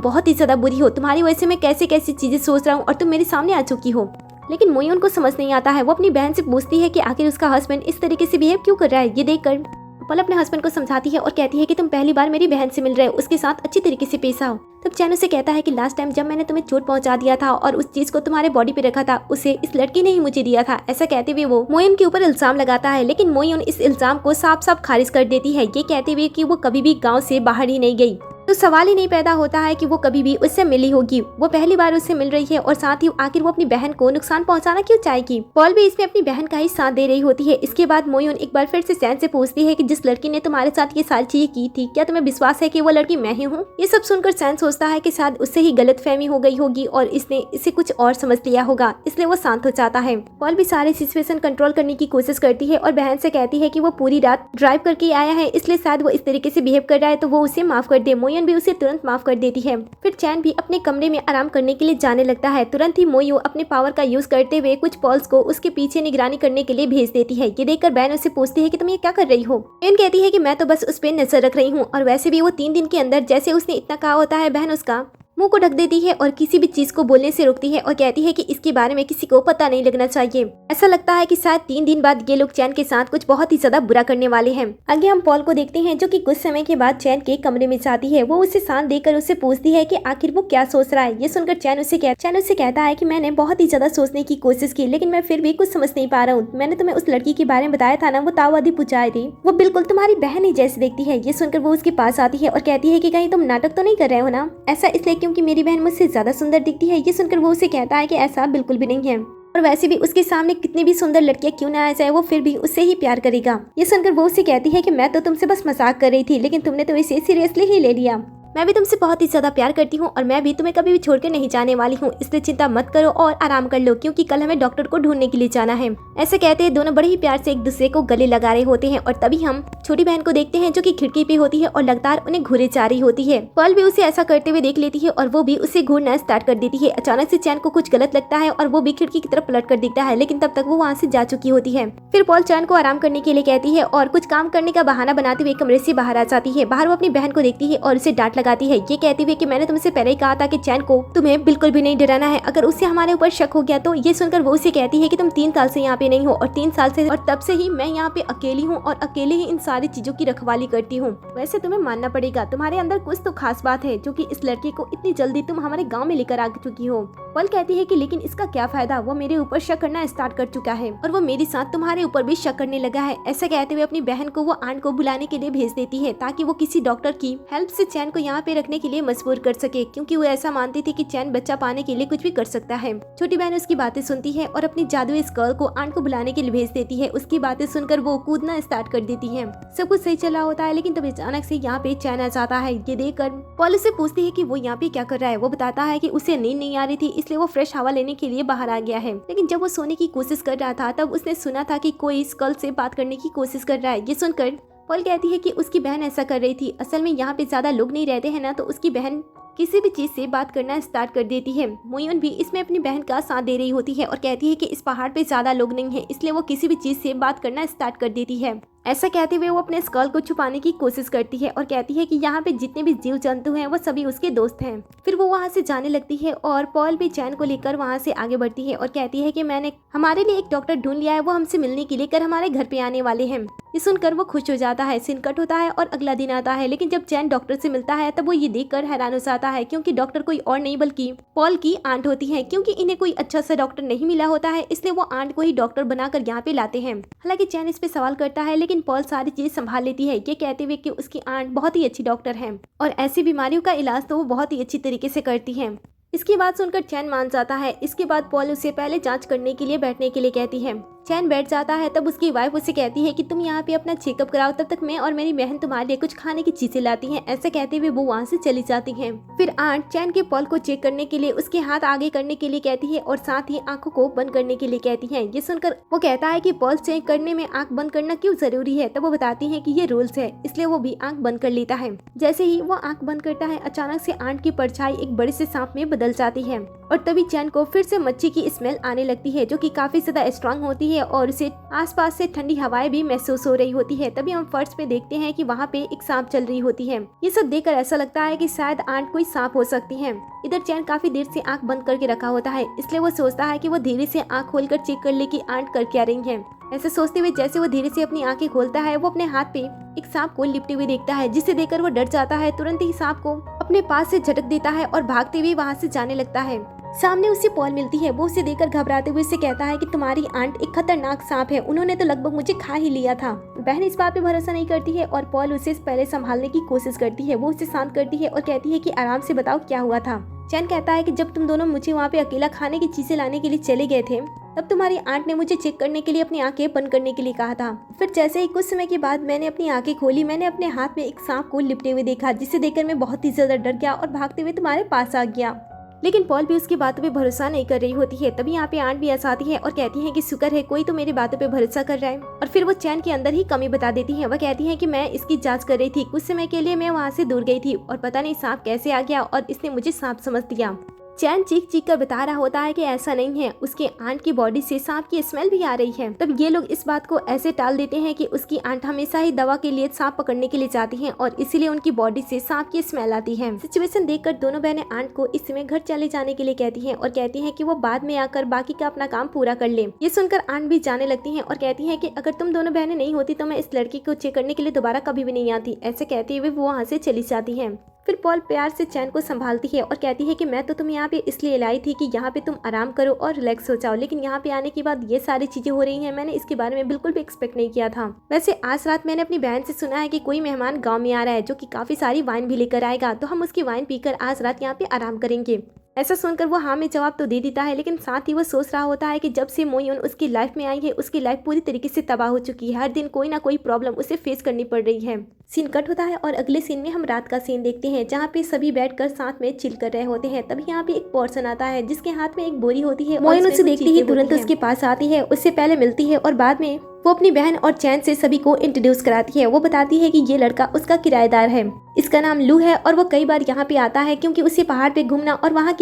बहुत ही ज्यादा बुरी हो, तुम्हारी वजह से मैं कैसे कैसी चीजें सोच रहा हूँ और तुम मेरे सामने आ चुकी हो। लेकिन मोयोन को समझ नहीं आता है। वो अपनी बहन से पूछती है कि आखिर उसका हस्बैंड इस तरीके से बिहेव क्यों कर रहा है। ये देखकर पल अपने हस्बैंड को समझाती है और कहती है कि तुम पहली बार मेरी बहन से मिल रहे हो, उसके साथ अच्छी तरीके से पेश आओ। तब चैन उसे कहता है कि लास्ट टाइम जब मैंने तुम्हें चोट पहुंचा दिया था और उस चीज को तुम्हारे बॉडी पे रखा था उसे इस लड़की ने ही मुझे दिया था। ऐसा कहते हुए वो मोयोन के ऊपर इल्जाम लगाता है, लेकिन मोयोन इस इल्जाम को साफ साफ खारिज कर देती है, ये कहते हुए कि वो कभी भी गाँव से बाहर ही नहीं गई। तो सवाल ही नहीं पैदा होता है कि वो कभी भी उससे मिली होगी। वो पहली बार उससे मिल रही है और साथ ही आखिर वो अपनी बहन को नुकसान पहुंचाना क्यों चाहेगी। पॉल भी इसमें अपनी बहन का ही साथ दे रही होती है। इसके बाद मोयोन एक बार फिर से चैन से पूछती है कि जिस लड़की ने तुम्हारे साथ ये सारी चीजें की थी, क्या तुम्हें विश्वास है कि वो लड़की मैं ही हूँ। ये सब सुनकर चैन सोचता है कि शायद उससे ही गलतफहमी हो गई होगी और इसने इसे कुछ और समझ लिया होगा, इसलिए वो शांत हो जाता है। पॉल भी सारे सिचुएशन कंट्रोल करने की कोशिश करती है और बहन से कहती है कि वो पूरी रात ड्राइव करके आया है, इसलिए शायद वो इस तरीके से बिहेव कर रहा है, तो वो उसे माफ कर दे। मोयोन भी उसे तुरंत माफ कर देती है। फिर चैन भी अपने कमरे में आराम करने के लिए जाने लगता है। तुरंत ही मोयो अपने पावर का यूज करते हुए कुछ पॉल्स को उसके पीछे निगरानी करने के लिए भेज देती है। ये देखकर बहन उससे पूछती है कि तुम ये क्या कर रही हो। मोयोन कहती है कि मैं तो बस उस पे नजर रख रही हूँ और वैसे भी वो 3 दिन के अंदर जैसे उसने इतना कहा होता है बहन उसका मुंह को ढक देती है और किसी भी चीज को बोलने से रोकती है और कहती है कि इसके बारे में किसी को पता नहीं लगना चाहिए। ऐसा लगता है कि शायद 3 दिन बाद ये लोग चैन के साथ कुछ बहुत ही ज्यादा बुरा करने वाले हैं। आगे हम पॉल को देखते हैं जो कि कुछ समय के बाद चैन के कमरे में जाती है। वो उसे शांत देकर उससे पूछती है कि आखिर वो क्या सोच रहा है। ये सुनकर चैन उससे कहता है कि मैंने बहुत ही ज्यादा सोचने की कोशिश की, लेकिन मैं फिर भी कुछ समझ नहीं पा रहा हूँ। मैंने तुम्हें उस लड़की के बारे में बताया था ना, वो तावादी पुजारी थी, वो बिल्कुल तुम्हारी बहन ही जैसी दिखती है। ये सुनकर वो उसके पास आती है और कहती है कि कहीं तुम नाटक तो नहीं कर रहे हो ना। ऐसा इसलिए क्योंकि मेरी बहन मुझसे ज्यादा सुंदर दिखती है। ये सुनकर वो उसे कहता है कि ऐसा बिल्कुल भी नहीं है और वैसे भी उसके सामने कितनी भी सुंदर लड़कियां क्यों ना आ जाए, वो फिर भी उससे ही प्यार करेगा। ये सुनकर वो उसे कहती है कि मैं तो तुमसे बस मजाक कर रही थी, लेकिन तुमने तो इसे सीरियसली ही ले लिया। मैं भी तुमसे बहुत ही ज्यादा प्यार करती हूँ और मैं भी तुम्हें कभी भी छोड़कर नहीं जाने वाली हूँ, इसलिए चिंता मत करो और आराम कर लो, क्योंकि कल हमें डॉक्टर को ढूंढने के लिए जाना है। ऐसे कहते हैं दोनों बड़े ही प्यार से एक दूसरे को गले लगा रहे होते हैं और तभी हम छोटी बहन को देखते हैं जो कि खिड़की पे होती है और लगातार उन्हें घूरे जा रही होती है। पर्ल भी उसे ऐसा करते हुए देख लेती है और वो भी उसे घूरना स्टार्ट कर देती है। अचानक से चैन को कुछ गलत लगता है और वो भी खिड़की की तरफ पलट कर दिखता है, लेकिन तब तक वो वहाँ से जा चुकी होती है। फिर पॉल चैन को आराम करने के लिए कहती है और कुछ काम करने का बहाना बनाते हुए कमरे से बाहर आ जाती है। बाहर वो अपनी बहन को देखती है और उसे डांट लगाती है, ये कहती हुए कि मैंने तुमसे पहले ही कहा था कि चैन को तुम्हें बिल्कुल भी नहीं डराना है, अगर उससे हमारे ऊपर शक हो गया तो। ये सुनकर वो उसे कहती है कि तुम 3 साल से यहाँ पे नहीं हो और 3 साल से और तब से ही मैं यहाँ पे अकेली हूँ और अकेले ही इन सारी चीजों की रखवाली करती हूँ। वैसे तुम्हें मानना पड़ेगा तुम्हारे अंदर कुछ तो खास बात है जो कि इस लड़के को इतनी जल्दी तुम हमारे गाँव में लेकर आ चुकी हो। पल कहती है कि लेकिन इसका क्या फायदा, वो मेरे ऊपर शक करना स्टार्ट कर चुका है और वो मेरे साथ तुम्हारे ऊपर भी शक करने लगा है। ऐसा कहते हुए अपनी बहन को वो आंट को बुलाने के लिए भेज देती है ताकि वो किसी डॉक्टर की हेल्प से चैन को यहाँ पे रखने के लिए मजबूर कर सके, क्योंकि वो ऐसा मानती थी कि चैन बच्चा पाने के लिए कुछ भी कर सकता है। छोटी बहन उसकी बातें सुनती है और अपनी जादुई स्कर्ल को आंट को बुलाने के लिए भेज देती है। उसकी बातें सुनकर वो कूदना स्टार्ट कर देती है। सब कुछ सही चला होता है, लेकिन तब अचानक से यहाँ पे चैन आ जाता है। ये देखकर पॉल से पूछती है कि वो यहाँ पे क्या कर रहा है। वो बताता है कि उसे नींद नहीं आ रही थी, इसलिए वो फ्रेश हवा लेने के लिए बाहर आ गया है। लेकिन जब वो सोने की कोशिश कर रहा था तब उसने सुना था कि कोई स्कर्ल से बात करने की कोशिश कर रहा है। ये सुनकर पॉल कहती है कि उसकी बहन ऐसा कर रही थी। असल में यहाँ पे ज्यादा लोग नहीं रहते हैं ना, तो उसकी बहन किसी भी चीज से बात करना स्टार्ट कर देती है। मोयोन भी इसमें अपनी बहन का साथ दे रही होती है और कहती है कि इस पहाड़ पे ज्यादा लोग नहीं हैं, इसलिए वो किसी भी चीज से बात करना स्टार्ट कर देती है। ऐसा कहते हुए वो अपने स्कर्ल को छुपाने की कोशिश करती है और कहती है कि यहाँ पे जितने भी जीव जंतु हैं वो सभी उसके दोस्त हैं। फिर वो वहाँ से जाने लगती है और पॉल भी चैन को लेकर वहाँ से आगे बढ़ती है और कहती है कि मैंने हमारे लिए एक डॉक्टर ढूंढ लिया है, वो हमसे मिलने के लिए कल हमारे घर पे आने वाले हैं। ये सुनकर वो खुश हो जाता है। सीन कट होता है और अगला दिन आता है, लेकिन जब चैन डॉक्टर से मिलता है तब वो ये देखकर हैरान हो जाता है, क्योंकि डॉक्टर कोई और नहीं बल्कि पॉल की आंट होती है। क्योंकि इन्हें कोई अच्छा सा डॉक्टर नहीं मिला होता है, इसलिए वो आंट को ही डॉक्टर बनाकर यहाँ पे लाते हैं। हालांकि चैन इस पे सवाल करता है, लेकिन पॉल सारी चीज संभाल लेती है, ये कहते हुए कि उसकी आंट बहुत ही अच्छी डॉक्टर है और ऐसी बीमारियों का इलाज तो वो बहुत ही अच्छी तरीके से करती है। इसकी बात सुनकर चैन मान जाता है। इसके बाद पॉल उसे पहले जांच करने के लिए बैठने के लिए कहती है। चैन बैठ जाता है तब उसकी वाइफ उसे कहती है कि तुम यहाँ पे अपना चेकअप कराओ, तब तक मैं और मेरी बहन तुम्हारे लिए कुछ खाने की चीजें लाती हैं। ऐसा कहते हुए वो वहाँ से चली जाती हैं। फिर आंट चैन के पल को चेक करने के लिए उसके हाथ आगे करने के लिए कहती है और साथ ही आंखों को बंद करने के लिए कहती है। ये सुनकर वो कहता है कि पल्स चेक करने में आंख बंद करना क्यों जरूरी है। तब वो बताती है कि ये रूल्स है, इसलिए वो भी आंख बंद कर लेता है। जैसे ही वो आंख बंद करता है अचानक से आंट की परछाई एक बड़े से सांप में बदल जाती है और तभी चैन को फिर से मच्छी की स्मेल आने लगती है जो कि काफी ज्यादा स्ट्रांग होती है और उसे आसपास से ठंडी हवाएं भी महसूस हो रही होती है। तभी हम फर्श पे देखते हैं कि वहाँ पे एक सांप चल रही होती है। ये सब देखकर ऐसा लगता है कि शायद आंट कोई सांप हो सकती है। इधर चैन काफी देर से आंख बंद करके रखा होता है, इसलिए वो सोचता है कि वो धीरे से आंख खोलकर चेक कर ले कि आंट कर क्या रही है। ऐसे सोचते हुए जैसे वो धीरे से अपनी आंखें खोलता है वो अपने हाथ पे एक सांप को लिपटे हुए देखता है, जिसे देखकर वो डर जाता है। तुरंत ही सांप को अपने पास से झटक देता है और भागते हुए वहाँ से जाने लगता है। सामने उसे पॉल मिलती है। वो उसे देखकर घबराते हुए उसे कहता है कि तुम्हारी आंट एक खतरनाक सांप है, उन्होंने तो लगभग मुझे खा ही लिया था। बहन इस बात पे भरोसा नहीं करती है और पॉल उसे पहले संभालने की कोशिश करती है। वो उसे शांत करती है और कहती है कि आराम से बताओ क्या हुआ था। चैन कहता है कि जब तुम दोनों मुझे वहाँ पे अकेला खाने की चीजें लाने के लिए चले गए थे तब तुम्हारी आंट ने मुझे चेक करने के लिए अपनी आंखें बंद करने के लिए कहा था। फिर जैसे ही कुछ समय के बाद मैंने अपनी आंखें खोली, मैंने अपने हाथ में एक सांप को लिपटे हुए देखा, जिसे देखकर मैं बहुत ही ज्यादा डर गया और भागते हुए तुम्हारे पास आ गया। लेकिन पॉल भी उसकी बातों पे भरोसा नहीं कर रही होती है। तभी यहाँ पे आंट भी आती है और कहती है कि शुक्र है कोई तो मेरी बातों पे भरोसा कर रहा है। और फिर वो चैन के अंदर ही कमी बता देती है। वह कहती है कि मैं इसकी जांच कर रही थी, कुछ समय के लिए मैं वहाँ से दूर गई थी और पता नहीं सांप कैसे आ गया और इसने मुझे सांप समझ लिया। चैन चीख चीख कर बता रहा होता है कि ऐसा नहीं है, उसके आंट की बॉडी से सांप की स्मेल भी आ रही है। तब ये लोग इस बात को ऐसे टाल देते हैं कि उसकी आंट हमेशा ही दवा के लिए सांप पकड़ने के लिए जाती हैं और इसीलिए उनकी बॉडी से सांप की स्मेल आती है। सिचुएशन देखकर दोनों बहनें आंट को इस समय घर चले जाने के लिए कहती हैं और कहती हैं कि वो बाद में आकर बाकी का अपना काम पूरा कर ले। ये सुनकर आंट भी जाने लगती हैं और कहती हैं कि अगर तुम दोनों बहनें नहीं होती तो मैं इस लड़की को चेक करने के लिए दोबारा कभी भी नहीं आती। ऐसे कहते हुए वो वहाँ से चली जाती है। फिर पॉल प्यार से चैन को संभालती है और कहती है कि मैं तो तुम्हें यहाँ पे इसलिए लाई थी कि यहाँ पे तुम आराम करो और रिलैक्स हो जाओ, लेकिन यहाँ पे आने के बाद ये सारी चीजें हो रही हैं, मैंने इसके बारे में बिल्कुल भी एक्सपेक्ट नहीं किया था। वैसे आज रात मैंने अपनी बहन से सुना है कि कोई मेहमान गाँव में आ रहा है जो कि काफी सारी वाइन भी लेकर आएगा, तो हम उसकी वाइन पीकर आज रात यहाँ पे आराम करेंगे। ऐसा सुनकर वो हाँ में जवाब तो दे देता है, लेकिन साथ ही वो सोच रहा होता है कि जब से मोयून उसकी लाइफ में आई है उसकी लाइफ पूरी तरीके से तबाह हो चुकी है। हर दिन कोई ना कोई प्रॉब्लम उसे फेस करनी पड़ रही है। सीन कट होता है और अगले सीन में हम रात का सीन देखते हैं जहाँ पे सभी बैठकर साथ में चिल कर रहे होते हैं। तभी यहाँ पे एक पर्सन आता है जिसके हाथ में एक बोरी होती है। मोयून उसे देखती ही तुरंत उसके पास आती है, उससे पहले मिलती है और बाद में वो अपनी बहन और चैन से सभी को इंट्रोड्यूस कराती है। वो बताती है कि ये लड़का उसका किराएदार है, इसका नाम लू है और वो कई बार यहाँ पे आता है क्योंकि उसे पहाड़ पे घूमना और वहाँ की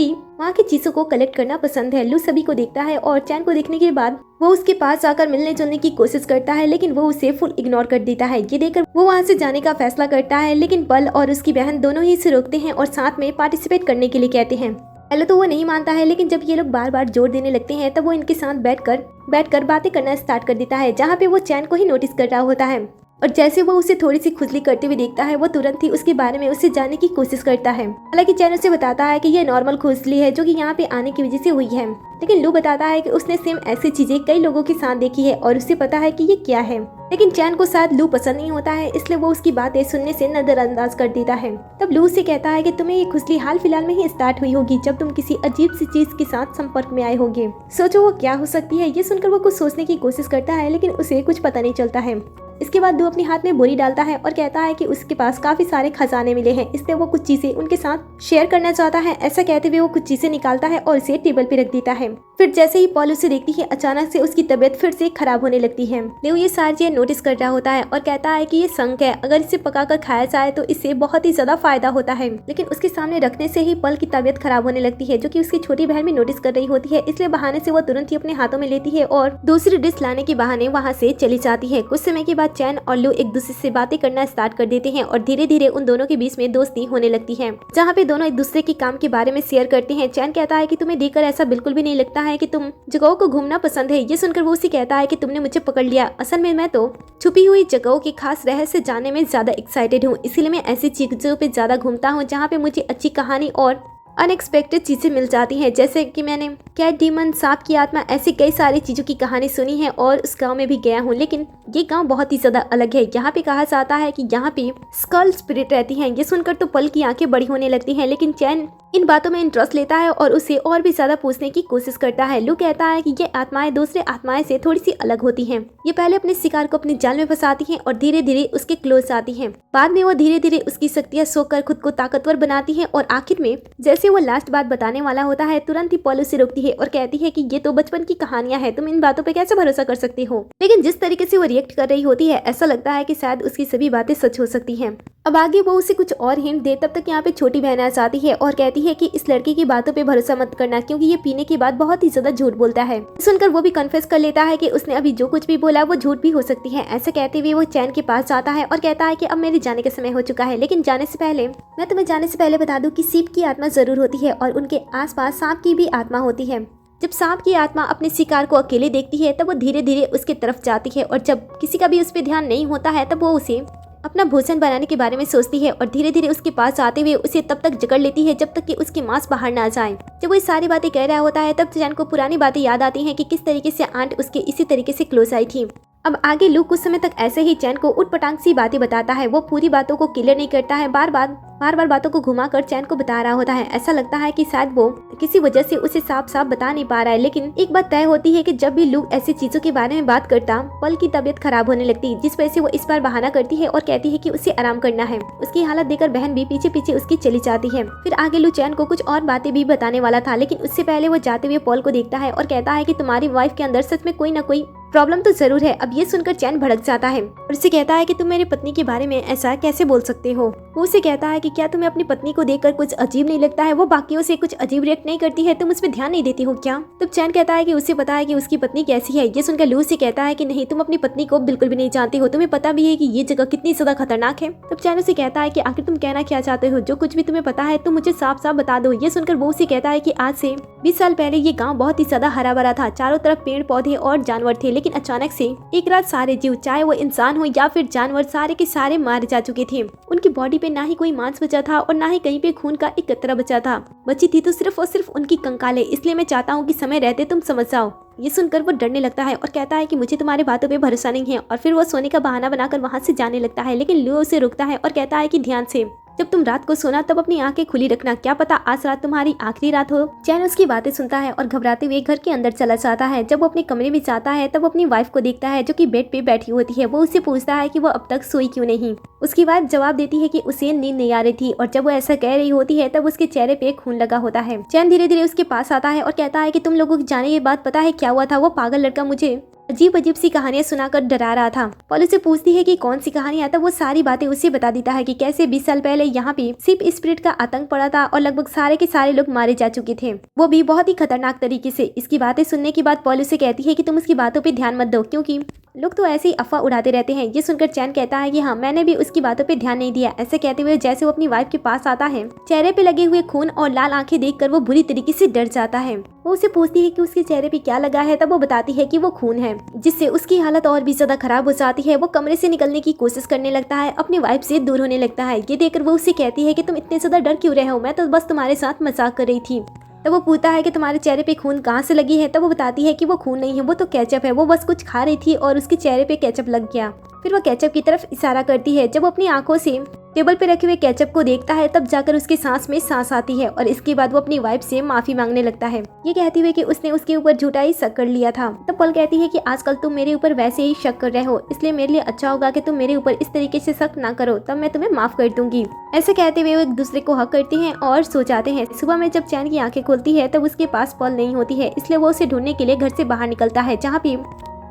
चीजों को कलेक्ट करना पसंद है। लू सभी को देखता है और चैन को देखने के बाद वो उसके पास आकर मिलने जुलने की कोशिश करता है, लेकिन वो उसे फुल इग्नोर कर देता है। ये देखकर वो वहाँ से जाने का फैसला करता है, लेकिन पल और उसकी बहन दोनों ही इसे रोकते हैं और साथ में पार्टिसिपेट करने के लिए कहते हैं। पहले तो वो नहीं मानता है, लेकिन जब ये लोग बार बार जोर देने लगते हैं तब वो इनके साथ बैठकर बातें करना स्टार्ट कर देता है, जहाँ पे वो चैन को ही नोटिस कर रहा होता है। और जैसे वो उसे थोड़ी सी खुजली करते हुए देखता है वो तुरंत ही उसके बारे में उससे जानने की कोशिश करता है। हालांकि चैन उसे बताता है कि ये नॉर्मल खुजली है जो कि यहाँ पे आने की वजह से हुई है, लेकिन लू बताता है कि उसने सेम ऐसी चीजें कई लोगों के साथ देखी है और उसे पता है कि ये क्या है। लेकिन चैन को शायद लू पसंद नहीं होता है, इसलिए वो उसकी बातें सुनने से नजरअंदाज कर देता है। तब लू से कहता है कि तुम्हें ये खुजली हाल फिलहाल में ही स्टार्ट हुई होगी जब तुम किसी अजीब सी चीज के साथ संपर्क में आए होगे। सोचो वो क्या हो सकती है। ये सुनकर वो कुछ सोचने की कोशिश करता है, लेकिन उसे कुछ पता नहीं चलता है। इसके बाद लू अपने हाथ में बोरी डालता है और कहता है कि उसके पास काफी सारे खजाने मिले हैं, इसलिए वो कुछ चीजें उनके साथ शेयर करना चाहता है। ऐसा कहते हुए वो कुछ चीजें निकालता है और उसे टेबल पे रख देता है। फिर जैसे ही पॉल उसे देखती है अचानक से उसकी तबीयत फिर से खराब होने लगती है। लेव ये सारी चीजें नोटिस कर रहा होता है और कहता है कि ये शंख है, अगर इसे पकाकर खाया जाए तो इससे बहुत ही ज्यादा फायदा होता है। लेकिन उसके सामने रखने से ही पल की तबीयत खराब होने लगती है, जो कि उसकी छोटी बहन भी नोटिस कर रही होती है। इसलिए बहाने से वो तुरंत ही अपने हाथों में लेती है और दूसरी डिश लाने के बहाने वहाँ से चली जाती है। कुछ समय के बाद चैन और लू एक दूसरे से बातें करना स्टार्ट कर देते हैं और धीरे धीरे उन दोनों के बीच में दोस्ती होने लगती है, जहाँ पे दोनों एक दूसरे के काम के बारे में शेयर करते हैं। चैन कहता है कि तुम्हें देखकर ऐसा बिल्कुल भी नहीं लगता है कि तुम जगहों को घूमना पसंद है। ये सुनकर वो उसे कहता है कि तुमने मुझे पकड़ लिया, असल में मैं तो छुपी हुई जगहों के खास रहस्य जानने में ज्यादा एक्साइटेड हूँ, इसीलिए मैं ऐसी चीजों पे ज्यादा घूमता हूँ जहाँ पे मुझे अच्छी कहानी और अनएक्सपेक्टेड चीजें मिल जाती हैं। जैसे कि मैंने कैट डीमन, सांप की आत्मा, ऐसी कई सारी चीजों की कहानी सुनी है और उस गांव में भी गया हूँ, लेकिन ये गांव बहुत ही ज्यादा अलग है। यहाँ पे कहा जाता है कि यहाँ पे स्कल स्पिरिट रहती हैं। ये सुनकर तो पल की आंखें बड़ी होने लगती हैं, लेकिन चैन इन बातों में इंटरेस्ट लेता है और उसे और भी ज्यादा पूछने की कोशिश करता है। लू कहता है कि ये आत्माएं दूसरे आत्माएं से थोड़ी सी अलग होती हैं। ये पहले अपने शिकार को अपने जाल में फंसाती हैं और धीरे धीरे उसके क्लोज आती हैं। बाद में वो धीरे धीरे उसकी शक्तियां सोकर खुद को ताकतवर बनाती हैं और आखिर में जैसे वो लास्ट बात बताने वाला होता है तुरंत ही पॉल उसे रोकती है और कहती है कि ये तो बचपन की कहानियां हैं, तुम इन बातों पे कैसे भरोसा कर सकती हो। लेकिन जिस तरीके से वो रिएक्ट कर रही होती है ऐसा लगता है कि शायद उसकी सभी बातें सच हो सकती हैं। अब आगे वो उसे कुछ और हिंट दे, तब तक यहाँ पे छोटी बहन आ जाती है और कहती है कि इस लड़के की बातों पे भरोसा मत करना क्योंकि ये पीने के बाद बहुत ही ज्यादा झूठ बोलता है। सुनकर वो भी कन्फेस कर लेता है कि उसने अभी जो कुछ भी बोला वो झूठ भी हो सकती है। ऐसा कहते हुए वो चैन के पास जाता है और कहता है कि अब मेरे जाने का समय हो चुका है, लेकिन जाने से पहले मैं तुम्हें जाने से पहले बता दूं कि सीप की आत्मा जरूर होती है और उनके आसपास सांप की भी आत्मा होती है। जब सांप की आत्मा अपने शिकार को अकेले देखती है तब वो धीरे धीरे उसके तरफ जाती है और जब किसी का भी उस पर ध्यान नहीं होता है तब वो उसे अपना भोजन बनाने के बारे में सोचती है और धीरे धीरे उसके पास आते हुए उसे तब तक जकड़ लेती है जब तक कि उसकी मांस बाहर ना जाए। जब वो ये सारी बातें कह रहा होता है तब चैन को पुरानी बातें याद आती हैं कि किस तरीके से आंट उसके इसी तरीके से क्लोज आई थी। अब आगे लू कुछ समय तक ऐसे ही चैन को उटपटांग सी बातें बताता है। वो पूरी बातों को क्लियर नहीं करता है, बार बार बातों को घुमाकर चैन को बता रहा होता है। ऐसा लगता है कि शायद वो किसी वजह से उसे साफ साफ बता नहीं पा रहा है। लेकिन एक बात तय होती है कि जब भी लू ऐसी चीजों के बारे में बात करता पल की तबीयत खराब होने लगती, जिस वजह से वो इस बार बहाना करती है और कहती है कि उसे आराम करना है। उसकी हालत देखकर बहन भी पीछे पीछे उसकी चली जाती है। फिर आगे लू चैन को कुछ और बातें भी बताने वाला था, लेकिन उससे पहले वो जाते हुए पॉल को देखता है और कहता है कि तुम्हारी वाइफ के अंदर सच में कोई ना कोई प्रॉब्लम तो जरूर है। अब ये सुनकर चैन भड़क जाता है और उसे कहता है कि तुम मेरी पत्नी के बारे में ऐसा कैसे बोल सकते हो। वो उसे कहता है कि क्या तुम्हें अपनी पत्नी को देखकर कुछ अजीब नहीं लगता है? वो बाकियों से कुछ अजीब रिएक्ट नहीं करती है, तुम उस पर ध्यान नहीं देती हो क्या? तब चैन कहता है कि उसे पता है कि उसकी पत्नी कैसी है। ये सुनकर लू से कहता है कि नहीं, तुम अपनी पत्नी को बिल्कुल भी नहीं जानती हो, तुम्हें पता भी है कि ये जगह कितनी ज्यादा खतरनाक है। तब चैन उसे कहता है कि आखिर तुम कहना क्या चाहते हो? जो कुछ भी तुम्हें पता है तुम मुझे साफ साफ बता दो। ये सुनकर वो उसे कहता है कि आज से 20 साल पहले ये गाँव बहुत ही ज्यादा हरा भरा था, चारों तरफ पेड़ पौधे और जानवर थे, लेकिन अचानक से एक रात सारे जीव, चाहे वो इंसान हो या फिर जानवर, सारे के सारे मारे जा चुके थे। उनकी बॉडी पे ना ही कोई मांस बचा था और ना ही कहीं पे खून का एक कतरा बचा था। बची थी तो सिर्फ और सिर्फ उनकी कंकालें। इसलिए मैं चाहता हूँ कि समय रहते तुम समझ जाओ। ये सुनकर वो डरने लगता है और कहता है कि मुझे तुम्हारी बातों पे भरोसा नहीं है और फिर वो सोने का बहाना बनाकर वहाँ से जाने लगता है। लेकिन लू उसे रोकता है और कहता है कि ध्यान से, जब तुम रात को सोना तब अपनी आंखें खुली रखना, क्या पता आज रात तुम्हारी आखिरी रात हो। चैन उसकी बातें सुनता है और घबराते हुए घर के अंदर चला जाता है। जब वो अपने कमरे में जाता है तब अपनी वाइफ को देखता है जो कि बेड पे बैठी होती है। वो उससे पूछता है कि वो अब तक सोई क्यों नहीं। उसकी वाइफ जवाब देती है कि उसे नींद नहीं आ रही थी और जब वो ऐसा कह रही होती है तब उसके चेहरे पे खून लगा होता है। चैन धीरे धीरे उसके पास आता है और कहता है कि तुम लोगों की जाने के बाद पता है क्या हुआ था? वो पागल लड़का मुझे अजीब अजीब सी कहानियां सुनाकर डरा रहा था। पॉल उसे पूछती है कि कौन सी कहानियां, तब वो सारी बातें उसे बता देता है कि कैसे 20 साल पहले यहाँ पे सिप स्पिरिट का आतंक पड़ा था और लगभग सारे के सारे लोग मारे जा चुके थे, वो भी बहुत ही खतरनाक तरीके से। इसकी बातें सुनने के बाद पॉल उसे कहती है कि तुम उसकी बातों पे ध्यान मत दो क्योंकि लोग तो ऐसे ही अफवाह उड़ाते रहते हैं। ये सुनकर चैन कहता है कि हाँ, मैंने भी उसकी बातों पे ध्यान नहीं दिया। ऐसे कहते हुए जैसे वो अपनी वाइफ के पास आता है, चेहरे पे लगे हुए खून और लाल आंखें देखकर वो बुरी तरीके से डर जाता है। वो उसे पूछती है कि उसके चेहरे पे क्या लगा है, तब वो बताती है कि वो खून है, जिससे उसकी हालत और भी ज्यादा खराब हो जाती है। वो कमरे से निकलने की कोशिश करने लगता है, अपनी वाइफ से दूर होने लगता है। ये देखकर वो उससे कहती है कि तुम इतने ज्यादा डर क्यों रहे हो, मैं तो बस तुम्हारे साथ मजाक कर रही थी। तब वो पूछता है कि तुम्हारे चेहरे पे खून कहाँ से लगी है? तब वो बताती है कि वो खून नहीं है, वो तो केचप है। वो बस कुछ खा रही थी और उसके चेहरे पे केचप लग गया। फिर वो केचप की तरफ इशारा करती है। जब वो अपनी आंखों से टेबल पे रखे हुए केचप को देखता है तब जाकर उसके सांस में सांस आती है और इसके बाद वो अपनी वाइफ से माफी मांगने लगता है, ये कहती हुए कि उसने उसके ऊपर झूठा ही शक कर लिया था। तब पॉल कहती है कि आजकल तुम मेरे ऊपर वैसे ही शक कर रहे हो, इसलिए मेरे लिए अच्छा होगा कि तुम मेरे ऊपर इस तरीके से शक ना करो, तब मैं तुम्हें माफ कर दूंगी। ऐसे कहते हुए वो एक दूसरे को हक करते हैं और सो जाते हैं। सुबह में जब चैन की आंखें खुलती है तब उसके पास पॉल नहीं होती है, इसलिए वो उसे ढूंढने के लिए घर से बाहर निकलता है, जहाँ पे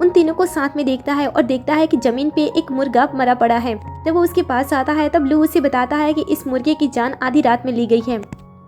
उन तीनों को साथ में देखता है और देखता है कि जमीन पे एक मुर्गा मरा पड़ा है। जब वो उसके पास आता है तब लू उसे बताता है कि इस मुर्गे की जान आधी रात में ली गई है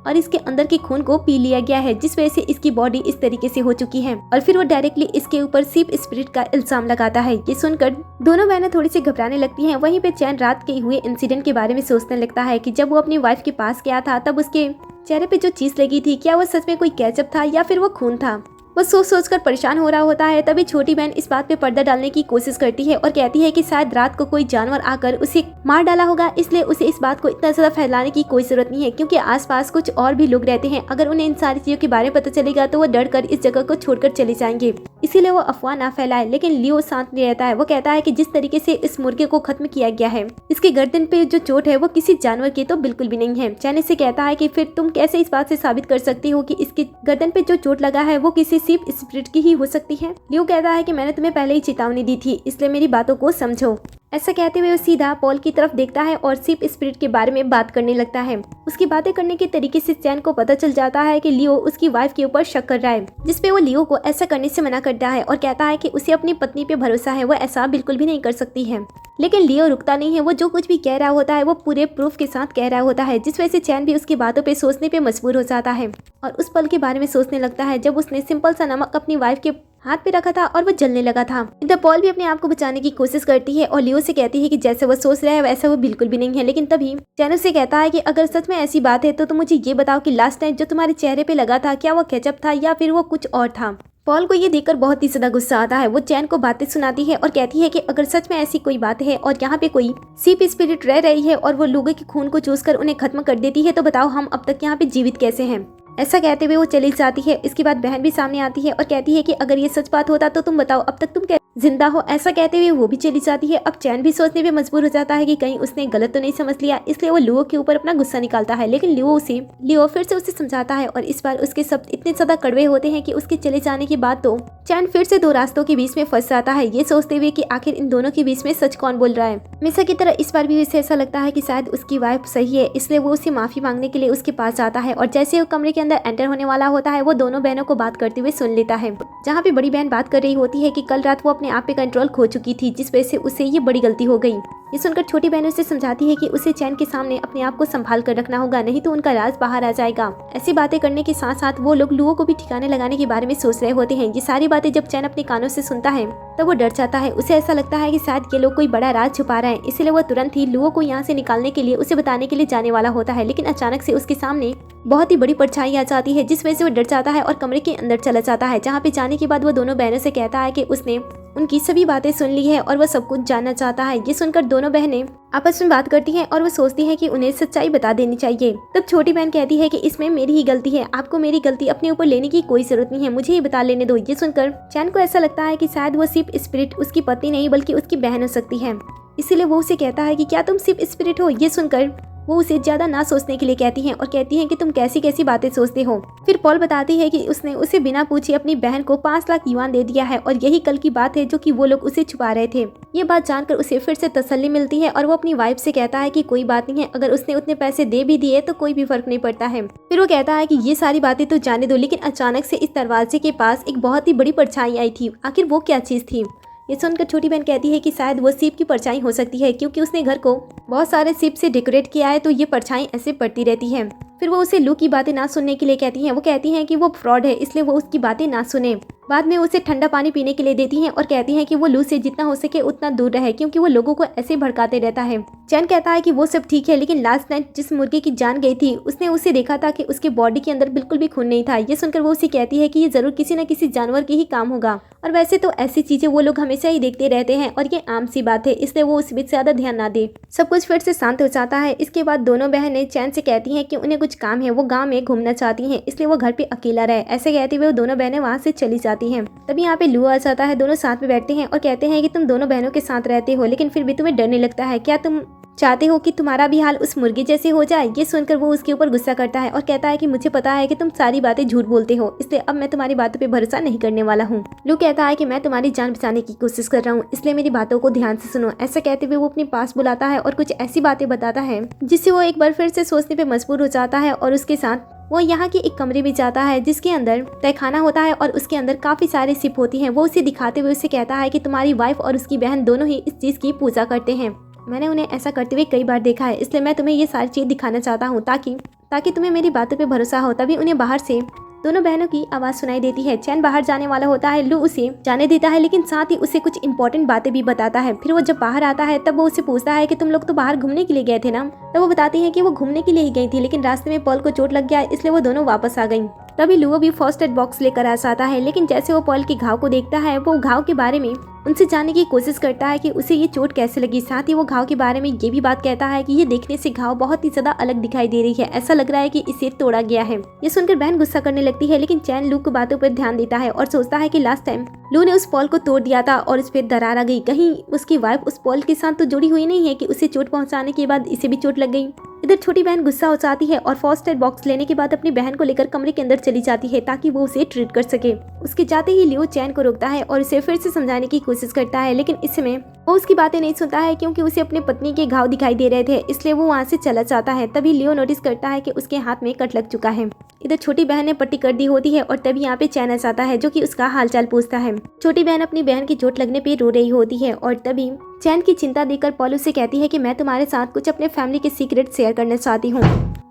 और इसके अंदर के खून को पी लिया गया है, जिस वजह से इसकी बॉडी इस तरीके से हो चुकी है। और फिर वो डायरेक्टली इसके ऊपर सीप स्पिरिट का इल्जाम लगाता है। ये सुनकर दोनों बहनें थोड़ी सी घबराने लगती हैं। वहीं पे चैन रात के हुए इंसिडेंट के बारे में सोचने लगता है कि जब वो अपनी वाइफ के पास गया था तब उसके चेहरे पे जो चीज लगी थी, क्या वो सच में कोई केचप था या फिर वो खून था। वो सोच सोच कर परेशान हो रहा होता है। तभी छोटी बहन इस बात पे पर्दा डालने की कोशिश करती है और कहती है कि शायद रात को कोई जानवर आकर उसे मार डाला होगा, इसलिए उसे इस बात को इतना ज्यादा फैलाने की कोई जरूरत नहीं है, क्योंकि आसपास कुछ और भी लोग रहते हैं। अगर उन्हें इन सारी चीजों के बारे में पता चलेगा तो वो डर कर इस जगह को छोड़कर चले जाएंगे, इसीलिए वो अफवाह ना फैलाए। लेकिन लियो शांत नहीं रहता है। वो कहता है कि जिस तरीके से इस मुर्गे को खत्म किया गया है, इसके गर्दन पे जो चोट है वो किसी जानवर की तो बिल्कुल भी नहीं है। चैन से कहता है कि फिर तुम कैसे इस बात से साबित कर सकती हो कि इसकी गर्दन पे जो चोट लगा है वो किसी शिप स्पिरिट की ही हो सकती है। लियो कहता है कि मैंने तुम्हें पहले ही चेतावनी दी थी, इसलिए मेरी बातों को समझो। ऐसा कहते हुए वो सीधा पॉल की तरफ देखता है और शिप स्पिरिट के बारे में बात करने लगता है। उसकी बातें करने के तरीके से चैन को पता चल जाता है कि लियो उसकी वाइफ के ऊपर शक कर रहा है, जिसपे वो लियो को ऐसा करने से मना करता है और कहता है कि उसे अपनी पत्नी पे भरोसा है, वो ऐसा बिल्कुल भी नहीं कर सकती है। लेकिन लियो रुकता नहीं है। वो जो कुछ भी कह रहा होता है वो पूरे प्रूफ के साथ कह रहा होता है, जिस वजह से चैन भी उसकी बातों पे सोचने पे मजबूर हो जाता है और उस पल के बारे में सोचने लगता है जब उसने सिंपल सा नमक अपनी वाइफ के हाथ पे रखा था और वो जलने लगा था। इधर पॉल भी अपने आप को बचाने की कोशिश करती है और लियो से कहती है कि जैसे वो सोच रहा है वैसा वो बिल्कुल भी नहीं है। लेकिन तभी चैन से कहता है कि अगर सच में ऐसी बात है तो तुम मुझे ये बताओ कि लास्ट टाइम जो तुम्हारे चेहरे पे लगा था क्या वो केचप था या फिर वो कुछ और था। पॉल को ये देखकर बहुत ही ज्यादा गुस्सा आता है। वो चैन को बातें सुनाती है और कहती है कि अगर सच में ऐसी कोई बात है और यहाँ पे कोई शिप स्पिरिट रह रही है और वो लोगों के खून को चूस कर उन्हें खत्म कर देती है तो बताओ हम अब तक यहाँ पे जीवित कैसे हैं। ऐसा कहते हुए वो चली जाती है। इसके बाद बहन भी सामने आती है और कहती है कि अगर ये सच बात होता तो तुम बताओ अब तक तुम जिंदा हो। ऐसा कहते हुए वो भी चली जाती है। अब चैन भी सोचने पे मजबूर हो जाता है कि कहीं उसने गलत तो नहीं समझ लिया, इसलिए वो लियो के ऊपर अपना गुस्सा निकालता है। लेकिन लियो फिर से उसे समझाता है और इस बार उसके शब्द इतने ज्यादा कड़वे होते हैं कि उसके चले जाने के बाद तो चैन फिर से दो रास्तों के बीच में फंस जाता है, ये सोचते हुए कि आखिर इन दोनों के बीच में सच कौन बोल रहा है। हमेशा की तरह इस बार भी उसे ऐसा लगता है कि शायद उसकी वाइफ सही है, इसलिए वो उसे माफी मांगने के लिए उसके पास जाता है और जैसे वो कमरे के अंदर एंटर होने वाला होता है वो दोनों बहनों को बात करते हुए सुन लेता है। जहाँ पे बड़ी बहन बात कर रही होती है कि कल रात वो अपने आप पे कंट्रोल खो चुकी थी, जिस वजह से उसे ये बड़ी गलती हो गई। ये सुनकर छोटी बहन उसे समझाती है कि उसे चैन के सामने अपने आप को संभाल कर रखना होगा, नहीं तो उनका राज बाहर आ जाएगा। ऐसी बातें करने के साथ साथ वो लोग लुओ को भी ठिकाने लगाने के बारे में सोच रहे होते हैं। ये सारी बातें जब चैन अपने कानों से सुनता है तब वो डर जाता है। उसे ऐसा लगता है कि शायद ये लोग कोई बड़ा राज छुपा रहे हैं, इसलिए वो तुरंत ही लुओ को यहाँ से निकालने के लिए उसे बताने के लिए जाने वाला होता है। लेकिन अचानक से उसके सामने बहुत ही बड़ी परछाई आ जाती है, जिस वजह से वो डर जाता है और कमरे के अंदर चला जाता है। जहाँ पे जाने के बाद वो दोनों बहनों से कहता है कि उसने उनकी सभी बातें सुन ली है और वो सब कुछ जानना चाहता है। ये सुनकर दोनों बहनें आपस में बात करती हैं और वो सोचती हैं कि उन्हें सच्चाई बता देनी चाहिए। तब छोटी बहन कहती है कि इसमें मेरी ही गलती है, आपको मेरी गलती अपने ऊपर लेने की कोई जरूरत नहीं है, मुझे ही बता लेने दो। ये सुनकर चैन को ऐसा लगता है कि शायद वो शिप स्पिरिट उसकी पत्नी नहीं बल्कि उसकी बहन हो सकती है, इसीलिए वो उसे कहता है कि क्या तुम शिप स्पिरिट हो। ये सुनकर वो उसे ज्यादा ना सोचने के लिए कहती हैं और कहती हैं कि तुम कैसी कैसी बातें सोचते हो। फिर पॉल बताती है कि उसने उसे बिना पूछे अपनी बहन को 5 लाख युआन दे दिया है और यही कल की बात है जो कि वो लोग उसे छुपा रहे थे। ये बात जानकर उसे फिर से तसल्ली मिलती है और वो अपनी वाइफ से कहता है कि कोई बात नहीं है, अगर उसने उतने पैसे दे भी दिए तो कोई भी फर्क नहीं पड़ता है। फिर वो कहता है कि ये सारी बातें तो जाने दो, लेकिन अचानक से इस दरवाजे के पास एक बहुत ही बड़ी परछाई आई थी, आखिर वो क्या चीज थी। ये सुनकर छोटी बहन कहती है कि शायद वो शिप की परछाई हो सकती है, क्योंकि उसने घर को बहुत सारे शिप से डेकोरेट किया है तो ये परछाई ऐसे पड़ती रहती है। फिर वो उसे लू की बातें ना सुनने के लिए कहती हैं। वो कहती हैं कि वो फ्रॉड है, इसलिए वो उसकी बातें ना सुने। बाद में उसे ठंडा पानी पीने के लिए देती हैं और कहती हैं कि वो लू से जितना हो सके उतना दूर रहे, क्योंकि वो लोगों को ऐसे भड़काते रहता है। चैन कहता है कि वो सब ठीक है, लेकिन लास्ट नाइट जिस मुर्गे की जान गई थी उसने उसे देखा था कि उसके बॉडी के अंदर बिल्कुल भी खून नहीं था। ये सुनकर वो उसे कहती है कि ये जरूर किसी न किसी जानवर की ही काम होगा, और वैसे तो ऐसी चीजें वो लोग हमेशा ही देखते रहते हैं और ये आम सी बात है, इसलिए वो उस बीच ज्यादा ध्यान ना दे। सब कुछ फिर से शांत हो जाता है। इसके बाद दोनों बहनें चैन से कहती हैं कि उन्हें कुछ काम है, वो गाँव में घूमना चाहती हैं, इसलिए वो घर पे अकेला रहे। ऐसे कहते हुए वो दोनों बहनें वहाँ से चली जाती हैं। तभी यहाँ पे लू आ जाता है। दोनों साथ में बैठते हैं और कहते हैं कि तुम दोनों बहनों के साथ रहते हो, लेकिन फिर भी तुम्हें डर नहीं लगता है क्या? तुम चाहते हो कि तुम्हारा भी हाल उस मुर्गे जैसे हो जाए? ये सुनकर वो उसके ऊपर गुस्सा करता है और कहता है कि मुझे पता है कि तुम सारी बातें झूठ बोलते हो, इसलिए अब मैं तुम्हारी बातों पे भरोसा नहीं करने वाला हूँ। लू कहता है कि मैं तुम्हारी जान बचाने की कोशिश कर रहा हूँ, इसलिए मेरी बातों को ध्यान से सुनो। ऐसा कहते हुए वो अपने पास बुलाता है और कुछ ऐसी बातें बताता है जिससे वो एक बार फिर से सोचने पे मजबूर हो जाता है, और उसके साथ वो यहाँ के एक कमरे में जाता है जिसके अंदर तहखाना होता है और उसके अंदर काफी सारे शिप होती हैं। वो उसे दिखाते हुए उसे कहता है कि तुम्हारी वाइफ और उसकी बहन दोनों ही इस चीज की पूजा करते हैं, मैंने उन्हें ऐसा करते हुए कई बार देखा है, इसलिए मैं तुम्हें ये सारी चीज दिखाना चाहता हूँ ताकि तुम्हें मेरी बातों पे भरोसा हो। तभी उन्हें बाहर से दोनों बहनों की आवाज सुनाई देती है। चैन बाहर जाने वाला होता है, लू उसे जाने देता है, लेकिन साथ ही उसे कुछ इंपॉर्टेंट बातें भी बताता है। फिर वो जब बाहर आता है तब वो उसे पूछता है कि तुम लोग तो बाहर घूमने के लिए गए थे ना? तब वो बताती है कि वो घूमने के लिए ही गई थी, लेकिन रास्ते में पॉल को चोट लग गया, इसलिए वो दोनों वापस आ गई। तभी लुओ भी फर्स्ट एड बॉक्स लेकर आ जाता है, लेकिन जैसे वो पॉल के घाव को देखता है वो घाव के बारे में उनसे जानने की कोशिश करता है कि उसे ये चोट कैसे लगी। साथ ही वो घाव के बारे में ये भी बात कहता है कि ये देखने से घाव बहुत ही ज्यादा अलग दिखाई दे रही है, ऐसा लग रहा है कि इसे तोड़ा गया है। ये सुनकर बहन गुस्सा करने लगती है, लेकिन चैन लू की बातों पर ध्यान देता है और सोचता है कि लास्ट टाइम लू ने उस पॉल को तोड़ दिया था और उस पर दरार आ गई, कहीं उसकी वाइफ उस पॉल के साथ तो जुड़ी हुई नहीं है कि उसे चोट पहुंचाने के बाद इसे भी चोट लग गई। इधर छोटी बहन गुस्सा हो जाती है और फर्स्ट एड बॉक्स लेने के बाद अपनी बहन को लेकर कमरे के अंदर चली जाती है ताकि वो उसे ट्रीट कर सके। उसके जाते ही लियो चैन को रोकता है और उसे फिर से समझाने की कोशिश करता है, लेकिन इस समय वो उसकी बातें नहीं सुनता है क्योंकि उसे अपनी पत्नी के घाव दिखाई दे रहे थे, इसलिए वो वहाँ से चला जाता है। तभी लियो नोटिस करता है कि उसके हाथ में कट लग चुका है। इधर छोटी बहन ने पट्टी कर दी होती है और तभी यहाँ पे चैन आ जाता है जो कि उसका हालचाल पूछता है। छोटी बहन अपनी बहन की चोट लगने पे रो रही होती है और तभी चैन की चिंता देखकर पॉल उसे कहती है कि मैं तुम्हारे साथ कुछ अपने फैमिली के सीक्रेट शेयर करना चाहती हूँ।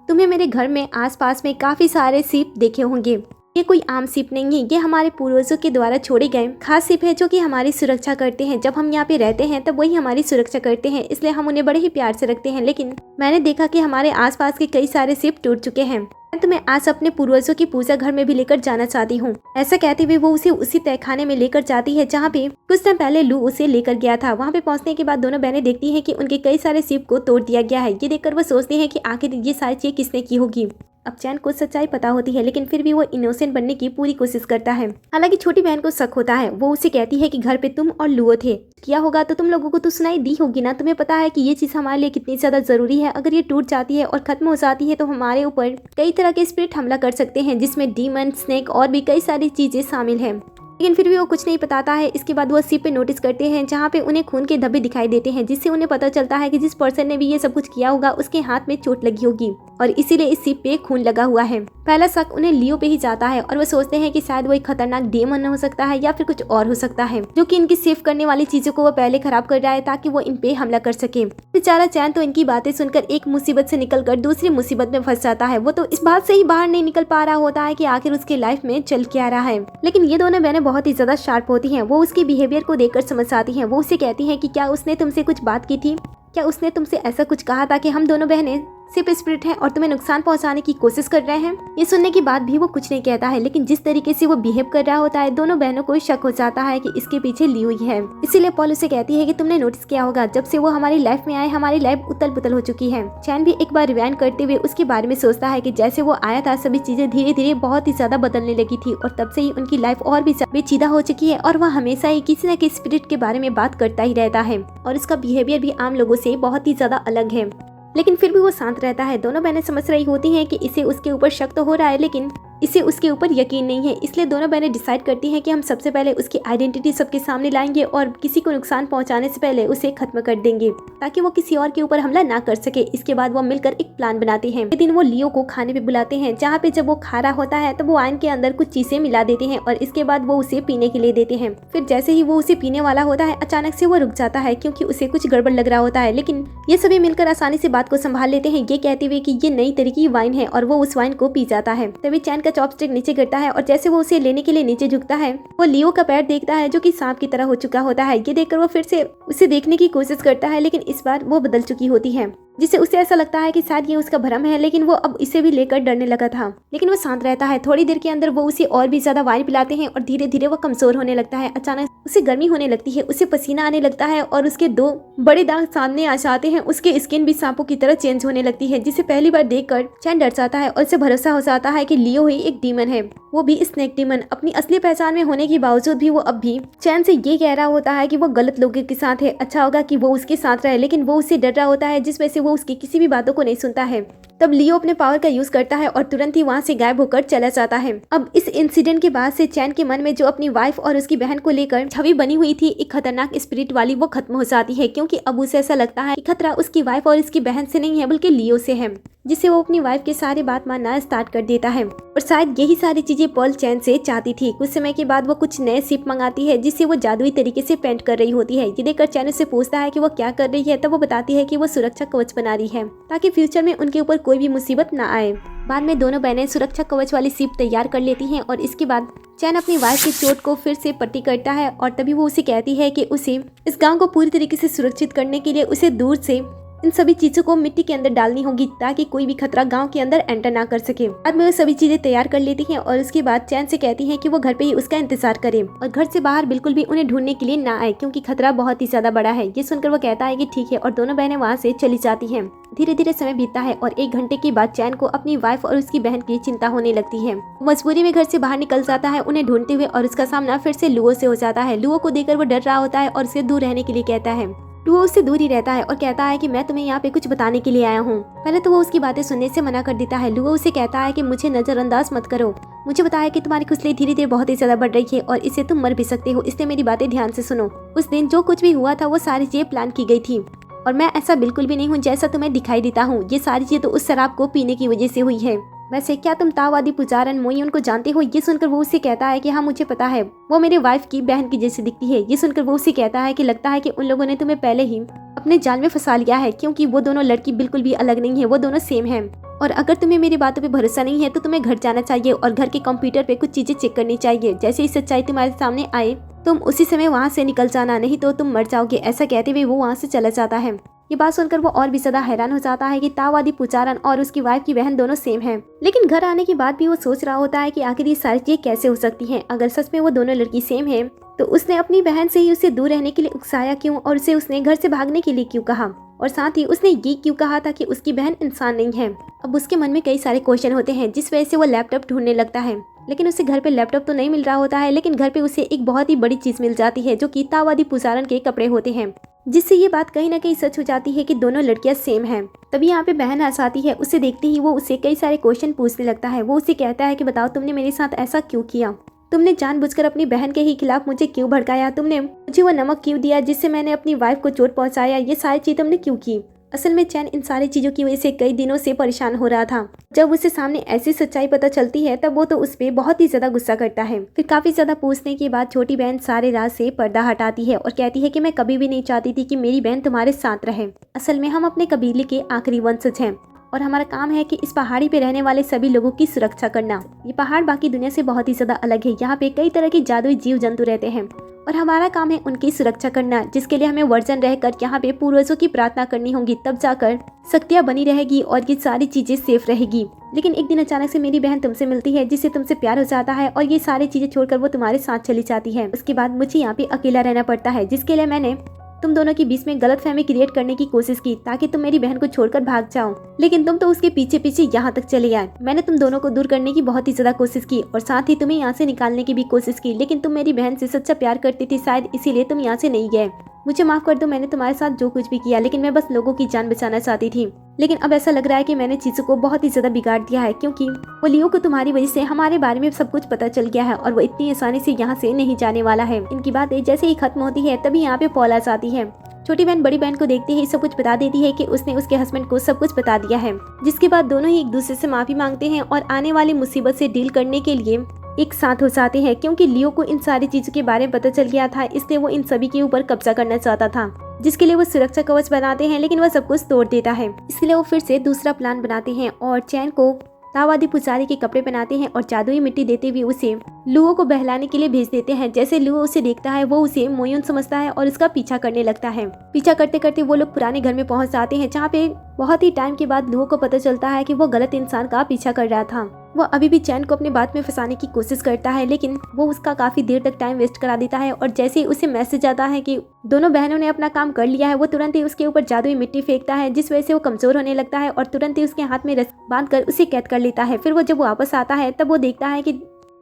तुम्हें मेरे घर में आसपास में काफी सारे सीप देखे होंगे। ये कोई आम सीप नहीं है, ये हमारे पूर्वजों के द्वारा छोड़े गए खास सीप है जो कि हमारी सुरक्षा करते हैं। जब हम यहाँ पे रहते हैं तब वही हमारी सुरक्षा करते हैं, इसलिए हम उन्हें बड़े ही प्यार से रखते हैं। लेकिन मैंने देखा कि हमारे आसपास के कई सारे सीप टूट चुके हैं। मैं तुम्हें आज अपने पूर्वजों की पूजा घर में भी लेकर जाना चाहती हूँ। ऐसा कहते हुए वो उसे उसी तहखाने में लेकर जाती है जहाँ पे कुछ टाइम पहले लू उसे लेकर गया था। वहाँ पे पहुँचने के बाद दोनों बहनें देखती हैं कि उनके कई सारे सीप को तोड़ दिया गया है। ये देखकर वो सोचती हैं कि आखिर ये सारी चीज किसने की होगी। अब चैन को सच्चाई पता होती है, लेकिन फिर भी वो इनोसेंट बनने की पूरी कोशिश करता है। हालांकि छोटी बहन को शक होता है। वो उसे कहती है कि घर पे तुम और लुओ थे, किया होगा तो तुम लोगों को तो सुनाई दी होगी ना। तुम्हें पता है कि ये चीज हमारे लिए कितनी ज्यादा जरूरी है। अगर ये टूट जाती है और खत्म हो जाती है तो हमारे ऊपर कई तरह के स्पिरिट हमला कर सकते हैं, जिसमें डीमन, स्नेक और भी कई सारी चीजें शामिल है। लेकिन फिर भी वो कुछ नहीं बताता है। इसके बाद वो सीप पे नोटिस करते हैं जहाँ पे उन्हें खून के धब्बे दिखाई देते हैं, जिससे उन्हें पता चलता है कि जिस पर्सन ने भी ये सब कुछ किया होगा उसके हाथ में चोट लगी होगी और इसीलिए इस सीप पे खून लगा हुआ है। पहला शक उन्हें लियो पे ही जाता है और वो सोचते हैं कि शायद वो एक खतरनाक डेमन हो सकता है या फिर कुछ और हो सकता है जो कि इनकी सेव करने वाली चीजों को वो पहले खराब कर रहा है ताकि वो इन पे हमला कर सके। बेचारा चैन तो इनकी बातें सुनकर एक मुसीबत से निकलकर दूसरी मुसीबत में फंस जाता है। वो तो इस बात से ही बाहर नहीं निकल पा रहा होता है कि आखिर उसके लाइफ में चल क्या रहा है। लेकिन ये दोनों बहनें बहुत ही ज्यादा शार्प होती हैं। वो उसके बिहेवियर को देखकर समझ आती हैं। वो उसे कहती हैं कि क्या उसने तुमसे कुछ बात की थी, क्या उसने तुमसे ऐसा कुछ कहा था कि हम दोनों बहनें सिर्फ स्पिरिट हैं और तुम्हें नुकसान पहुंचाने की कोशिश कर रहे हैं। ये सुनने के बाद भी वो कुछ नहीं कहता है, लेकिन जिस तरीके से वो बिहेव कर रहा होता है दोनों बहनों को शक हो जाता है कि इसके पीछे लियो ही है। इसीलिए पॉल उसे कहती है कि तुमने नोटिस किया होगा जब से वो हमारी लाइफ में आए हमारी लाइफ उतल पुतल हो चुकी है। चैन भी एक बार रिवाइंड करते हुए उसके बारे में सोचता है कि जैसे वो आया था सभी चीजें धीरे धीरे बहुत ही ज्यादा बदलने लगी थी और तब से ही उनकी लाइफ और भी पेचीदा हो चुकी है और वह हमेशा ही किसी न किसी स्पिरिट के बारे में बात करता ही रहता है और इसका बिहेवियर भी आम लोगों से बहुत ही ज्यादा अलग है। लेकिन फिर भी वो शांत रहता है। दोनों बहनें समझ रही होती हैं कि इसे उसके ऊपर शक तो हो रहा है लेकिन इसे उसके ऊपर यकीन नहीं है। इसलिए दोनों बहनें डिसाइड करती हैं कि हम सबसे पहले उसकी आइडेंटिटी सबके सामने लाएंगे और किसी को नुकसान पहुंचाने से पहले उसे खत्म कर देंगे ताकि वो किसी और के ऊपर हमला ना कर सके। इसके बाद वो मिलकर एक प्लान बनाते हैं। एक दिन वो लियो को खाने पे बुलाते हैं जहाँ पे जब वो खा रहा होता है तो वो वाइन के अंदर कुछ चीजें मिला देते हैं और इसके बाद वो उसे पीने के लिए देते हैं। फिर जैसे ही वो उसे पीने वाला होता है अचानक से वो रुक जाता है क्योंकि उसे कुछ गड़बड़ लग रहा होता है। लेकिन ये सभी मिलकर आसानी से बात को संभाल लेते हैं ये कहते हुए कि ये नई तरह की वाइन है और वो उस वाइन को पी जाता है। तभी चैन का चॉपस्टिक नीचे गिरता है और जैसे वो उसे लेने के लिए नीचे झुकता है वो लियो का पैर देखता है जो कि सांप की तरह हो चुका होता है। ये देखकर वो फिर से उसे देखने की कोशिश करता है लेकिन इस बार वो बदल चुकी होती है जिससे उसे ऐसा लगता है कि शायद ये उसका भ्रम है। लेकिन वो अब इसे भी लेकर डरने लगा था। लेकिन वो शांत रहता है। थोड़ी देर के अंदर वो उसे और भी ज्यादा वाइन पिलाते हैं और धीरे धीरे वो कमजोर होने लगता है। अचानक उसे गर्मी होने लगती है, उसे पसीना आने लगता है और उसके 2 बड़े दाग सामने आ जाते हैं। उसकी स्किन भी सांपों की तरह चेंज होने लगती है जिसे पहली बार देखकर चैन डर जाता है और उसे भरोसा हो जाता है कि लियो ही एक डीमन है, वो भी स्नेक डीमन। अपनी असली पहचान में होने के बावजूद भी वो अब भी चैन से ये कह रहा होता है कि वो गलत लोगों के साथ है, अच्छा होगा कि वो उसके साथ रहे। लेकिन वो उससे डर रहा होता है जिस वजह से वो उसकी किसी भी बातों को नहीं सुनता है। तब लियो अपने पावर का यूज करता है और तुरंत ही वहाँ से गायब होकर चला जाता है। अब इस इंसिडेंट के बाद से चैन के मन में जो अपनी वाइफ और उसकी बहन को लेकर छवि बनी हुई थी एक खतरनाक स्पिरिट वाली, वो खत्म हो जाती है क्योंकि अब उसे ऐसा लगता है कि खतरा उसकी वाइफ और उसकी बहन से नहीं है बल्कि लियो से है, जिससे वो अपनी वाइफ के सारी बात मानना स्टार्ट कर देता है। और शायद यही सारी चीजें पर्ल चैन से चाहती थी। कुछ समय के बाद वो कुछ नए शिप मंगाती है जिससे वो जादुई तरीके से पेंट कर रही होती है। ये देखकर चैन उससे पूछता है कि वो क्या कर रही है, तब वो बताती है कि वो सुरक्षा कवच बना रही है ताकि फ्यूचर में उनके ऊपर कोई भी मुसीबत ना आए। बाद में दोनों बहनें सुरक्षा कवच वाली शिप तैयार कर लेती हैं और इसके बाद चैन अपनी वाइफ की चोट को फिर से पट्टी करता है और तभी वो उसे कहती है कि उसे इस गांव को पूरी तरीके से सुरक्षित करने के लिए उसे दूर से इन सभी चीजों को मिट्टी के अंदर डालनी होगी ताकि कोई भी खतरा गांव के अंदर एंटर ना कर सके। बाद में वो सभी चीजें तैयार कर लेती हैं और उसके बाद चैन से कहती हैं कि वो घर पे ही उसका इंतजार करे और घर से बाहर बिल्कुल भी उन्हें ढूंढने के लिए ना आए क्योंकि खतरा बहुत ही ज्यादा बड़ा है। ये सुनकर वो कहता है कि ठीक है और दोनों बहनें वहाँ से चली जाती हैं। धीरे धीरे समय बीतता है और 1 घंटे के बाद चैन को अपनी वाइफ और उसकी बहन की चिंता होने लगती है। वो मजबूरी में घर से बाहर निकल जाता है उन्हें ढूंढते हुए और उसका सामना फिर से लुओ से हो जाता है। लुओ को देखकर वो डर रहा होता है और उसे दूर रहने के लिए कहता है। लुओ उससे दूर ही रहता है और कहता है कि मैं तुम्हें यहाँ पे कुछ बताने के लिए आया हूँ। पहले तो वो उसकी बातें सुनने से मना कर देता है। लुओ उसे कहता है कि मुझे नजरअंदाज मत करो, मुझे बताया कि तुम्हारी खुजली धीरे धीरे बहुत ही ज्यादा बढ़ रही है और इससे तुम मर भी सकते हो, इसलिए मेरी बातें ध्यान से सुनो। उस दिन जो कुछ भी हुआ था वो सारी चीजें प्लान की गई थी और मैं ऐसा बिल्कुल भी नहीं हूँ जैसा तुम्हें दिखाई देता हूँ। ये सारी चीजें तो उस शराब को पीने की वजह से हुई है। वैसे क्या तुम ताओवादी पुजारन मोयुन को जानते हो? ये सुनकर वो उससे कहता है कि हाँ मुझे पता है, वो मेरे वाइफ की बहन की जैसी दिखती है। ये सुनकर वो उससे कहता है कि लगता है कि उन लोगों ने तुम्हें पहले ही अपने जाल में फंसा लिया है क्योंकि वो दोनों लड़की बिल्कुल भी अलग नहीं है, वो दोनों सेम है। और अगर तुम्हें मेरी बातों पे भरोसा नहीं है तो तुम्हें घर जाना चाहिए और घर के कंप्यूटर पे कुछ चीजें चेक करनी चाहिए। जैसे ही सच्चाई तुम्हारे सामने आए तुम उसी समय वहाँ से निकल जाना, नहीं तो तुम मर जाओगे। ऐसा कहते हुए वो वहाँ से चला जाता है। ये बात सुनकर वो और भी ज्यादा हैरान हो जाता है कि ताओवादी पुजारन और उसकी वाइफ की बहन दोनों सेम हैं। लेकिन घर आने के बाद भी वो सोच रहा होता है कि आखिर ये सारी चीजें कैसे हो सकती हैं। अगर सच में वो दोनों लड़की सेम है तो उसने अपनी बहन से ही उसे दूर रहने के लिए उकसाया क्यों और उसे उसने घर से भागने के लिए क्यों कहा, और साथ ही उसने ये क्यों कहा था कि उसकी बहन इंसान नहीं है। अब उसके मन में कई सारे क्वेश्चन होते हैं जिस वजह से वो लैपटॉप ढूंढने लगता है। लेकिन उसे घर पे लैपटॉप तो नहीं मिल रहा होता है, लेकिन घर पे उसे एक बहुत ही बड़ी चीज मिल जाती है जो कि ताओवादी पुजारन के कपड़े होते हैं, जिससे ये बात कहीं ना कहीं सच हो जाती है कि दोनों लड़कियां सेम हैं। तभी यहाँ पे बहन हंस आती है। उसे देखते ही वो उससे कई सारे क्वेश्चन पूछने लगता है। वो उसे कहता है कि बताओ तुमने मेरे साथ ऐसा क्यों किया, तुमने जानबूझकर अपनी बहन के ही खिलाफ मुझे क्यों भड़काया, तुमने मुझे वो नमक क्यों दिया जिससे मैंने अपनी वाइफ को चोट पहुंचाया, ये सारी चीज तुमने क्यों की। असल में चैन इन सारी चीजों की वजह से कई दिनों से परेशान हो रहा था। जब उसे सामने ऐसी सच्चाई पता चलती है तब वो तो उस पर बहुत ही ज्यादा गुस्सा करता है। फिर काफी ज्यादा पूछने के बाद छोटी बहन सारे राज से पर्दा हटाती है और कहती है कि मैं कभी भी नहीं चाहती थी कि मेरी बहन तुम्हारे साथ रहे। असल में हम अपने कबीले के आखिरी वंशज हैं और हमारा काम है कि इस पहाड़ी पे रहने वाले सभी लोगों की सुरक्षा करना। ये पहाड़ बाकी दुनिया से बहुत ही ज्यादा अलग है। यहाँ पे कई तरह के जादुई जीव जंतु रहते हैं और हमारा काम है उनकी सुरक्षा करना, जिसके लिए हमें वर्जन रहकर यहाँ पे पूर्वजों की प्रार्थना करनी होगी, तब जाकर शक्तियाँ बनी रहेगी और ये सारी चीजें सेफ रहेगी। लेकिन एक दिन अचानक से मेरी बहन तुमसे मिलती है जिससे तुमसे प्यार हो जाता है और ये सारी चीजें छोड़कर वो तुम्हारे साथ चली जाती है। उसके बाद मुझे यहाँ पे अकेला रहना पड़ता है, जिसके लिए मैंने तुम दोनों के बीच में गलतफहमी क्रिएट करने की कोशिश की ताकि तुम मेरी बहन को छोड़कर भाग जाओ, लेकिन तुम तो उसके पीछे पीछे यहाँ तक चले आए। मैंने तुम दोनों को दूर करने की बहुत ही ज्यादा कोशिश की और साथ ही तुम्हें यहाँ से निकालने की भी कोशिश की, लेकिन तुम मेरी बहन से सच्चा प्यार करती थी, शायद इसीलिए तुम यहाँ से नहीं गए। मुझे माफ कर दो, मैंने तुम्हारे साथ जो कुछ भी किया, लेकिन मैं बस लोगों की जान बचाना चाहती थी। लेकिन अब ऐसा लग रहा है कि मैंने चीजों को बहुत ही ज्यादा बिगाड़ दिया है, क्योंकि वो लियो को तुम्हारी वजह से हमारे बारे में सब कुछ पता चल गया है और वो इतनी आसानी से यहाँ से नहीं जाने वाला है। इनकी बातें जैसे ही खत्म होती है तभी यहाँ पे पॉल आ जाती है। छोटी बहन बड़ी बहन को देखते ही सब कुछ बता देती है कि उसने उसके हस्बैंड को सब कुछ बता दिया है, जिसके बाद दोनों ही एक दूसरे से माफी मांगते हैं और आने वाली मुसीबत से डील करने के लिए एक साथ हो जाते हैं। क्योंकि लियो को इन सारी चीजों के बारे में पता चल गया था, इसलिए वो इन सभी के ऊपर कब्जा करना चाहता था, जिसके लिए वो सुरक्षा कवच बनाते हैं, लेकिन वह सब कुछ तोड़ देता है। इसलिए वो फिर से दूसरा प्लान बनाते हैं और चैन को ताओवादी पुजारी के कपड़े पहनाते हैं और जादुई मिट्टी देते हुए उसे लुओ को बहलाने के लिए भेज देते हैं। जैसे लुओ उसे देखता है वो उसे मोयुन समझता है और उसका पीछा करने लगता है। पीछा करते करते वो लोग पुराने घर में पहुंच जाते हैं, जहाँ पे बहुत ही टाइम के बाद लुओ को पता चलता है कि वो गलत इंसान का पीछा कर रहा था। वो अभी भी चैन को अपने बात में फंसाने की कोशिश करता है, लेकिन वो उसका काफी देर तक टाइम वेस्ट करा देता है। और जैसे ही उसे मैसेज आता है कि दोनों बहनों ने अपना काम कर लिया है, वो तुरंत ही उसके ऊपर जादुई मिट्टी फेंकता है, जिस वजह से वो कमजोर होने लगता है और तुरंत ही उसके हाथ में रस्सी बांधकर उसे कैद कर लेता है। फिर वो जब वापस आता है तब वो देखता है कि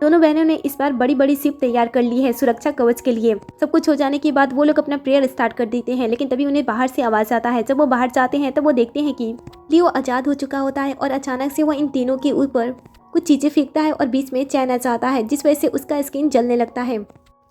दोनों बहनों ने इस बार बड़ी बड़ी शिप तैयार कर ली है सुरक्षा कवच के लिए। सब कुछ हो जाने के बाद वो लोग अपना प्रेयर स्टार्ट कर देते हैं, लेकिन तभी उन्हें बाहर से आवाज आता है। जब वो बाहर जाते हैं तब वो देखते हैं कि लियो आजाद हो चुका होता है और अचानक से वो इन तीनों के ऊपर कुछ चीजें फेंकता है और बीच में चैन आ जाता है, जिस वजह से उसका स्किन जलने लगता है।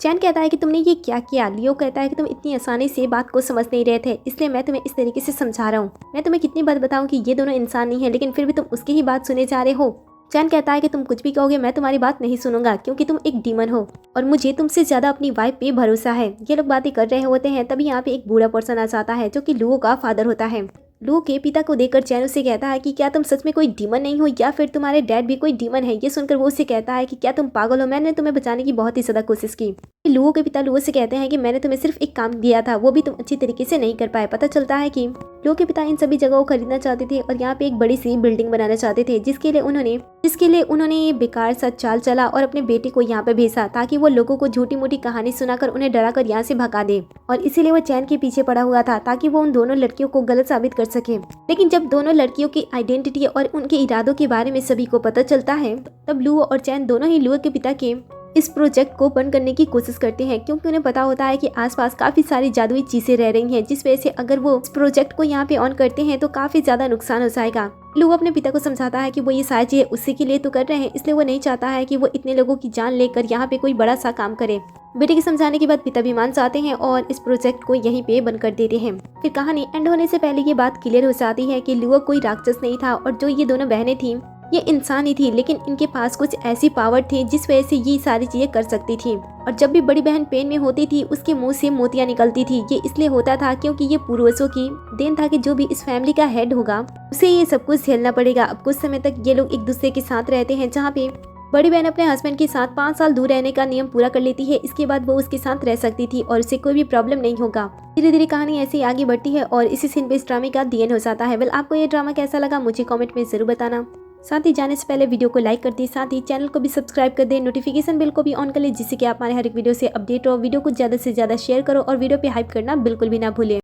चैन कहता है कि तुमने ये क्या किया। लियो कहता है कि तुम इतनी आसानी से बात को समझ नहीं रहे थे, इसलिए मैं तुम्हें इस तरीके से समझा रहा हूँ। मैं तुम्हें कितनी बार बताऊं कि ये दोनों इंसान नहीं है, लेकिन फिर भी तुम उसकी ही बात सुने जा रहे हो। चैन कहता है कि तुम कुछ भी कहोगे मैं तुम्हारी बात नहीं सुनूंगा, क्योंकि तुम एक डीमन हो और मुझे तुमसे ज्यादा अपनी वाइफ पे भरोसा है। ये लोग बातें कर रहे होते हैं, तभी यहाँ पे एक बूढ़ा पर्सन आ जाता है जो कि लुओ का फादर होता है। लुओ के पिता को देखकर चैन उसे कहता है कि क्या तुम सच में कोई डीमन नहीं हो या फिर तुम्हारे डैड भी कोई डीमन है। ये सुनकर वो उसे कहता है कि क्या तुम पागल हो, मैंने तुम्हें बचाने की बहुत ही ज्यादा कोशिश की। लुओ के पिता लुओ से कहते हैं कि मैंने तुम्हें सिर्फ एक काम दिया था, वो भी तुम अच्छी तरीके से नहीं कर पाए। पता चलता है कि लुओ के पिता इन सभी जगहों को खरीदना चाहते थे और यहाँ पे एक बड़ी सी बिल्डिंग बनाना चाहते थे, जिसके लिए उन्होंने ये बेकार सा चाल चला और अपने बेटे को यहाँ पे भेजा ताकि वो लोगों को झूठी मूठी कहानी सुनाकर उन्हें डराकर यहाँ से भगा दे। और इसीलिए वो चैन के पीछे पड़ा हुआ था ताकि वो उन दोनों लड़कियों को गलत साबित कर सके। लेकिन जब दोनों लड़कियों की आइडेंटिटी और उनके इरादों के बारे में सभी को पता चलता है, तब लुओ और चैन दोनों ही लुओ के पिता के इस प्रोजेक्ट को बंद करने की कोशिश करते हैं, क्योंकि उन्हें पता होता है कि आसपास काफी सारी जादुई चीजें रह रही हैं, जिस वजह से अगर वो इस प्रोजेक्ट को यहाँ पे ऑन करते हैं तो काफी ज्यादा नुकसान हो जाएगा। लुओ अपने पिता को समझाता है कि वो ये सारी चीजें उसी के लिए तो कर रहे हैं, इसलिए वो नहीं चाहता है कि वो इतने लोगों की जान लेकर यहाँ पे कोई बड़ा सा काम करे। बेटे के समझाने के बाद पिता भी मान जाते हैं और इस प्रोजेक्ट को यहीं पे बंद कर देते हैं। फिर कहानी एंड होने से पहले ये बात क्लियर हो जाती है कि लुओ कोई राक्षस नहीं था और जो ये दोनों बहनें थी ये इंसान ही थी, लेकिन इनके पास कुछ ऐसी पावर थी जिस वजह से ये सारी चीजें कर सकती थी। और जब भी बड़ी बहन पेन में होती थी उसके मुंह से मोतियां निकलती थी। ये इसलिए होता था क्योंकि ये पूर्वजों की देन था कि जो भी इस फैमिली का हेड होगा उसे ये सब कुछ झेलना पड़ेगा। अब कुछ समय तक ये लोग एक दूसरे के साथ रहते हैं, जहाँ पे बड़ी बहन अपने हस्बैंड के साथ 5 साल दूर रहने का नियम पूरा कर लेती है। इसके बाद वो उसके साथ रह सकती थी और उसे कोई भी प्रॉब्लम नहीं होगा। धीरे धीरे कहानी ऐसे ही आगे बढ़ती है और इसी सीन पे इस ड्रामे का दी एंड हो जाता है। वेल, आपको ये ड्रामा कैसा लगा मुझे कमेंट में जरूर बताना। साथ ही जाने से पहले वीडियो को लाइक कर दी, साथ ही चैनल को भी सब्सक्राइब कर दे, नोटिफिकेशन बिल को भी ऑन कर ले, जिससे कि आप हमारे हर एक वीडियो से अपडेट हो। वीडियो को ज्यादा से ज्यादा शेयर करो और वीडियो पे हाइप करना बिल्कुल भी ना भूलें।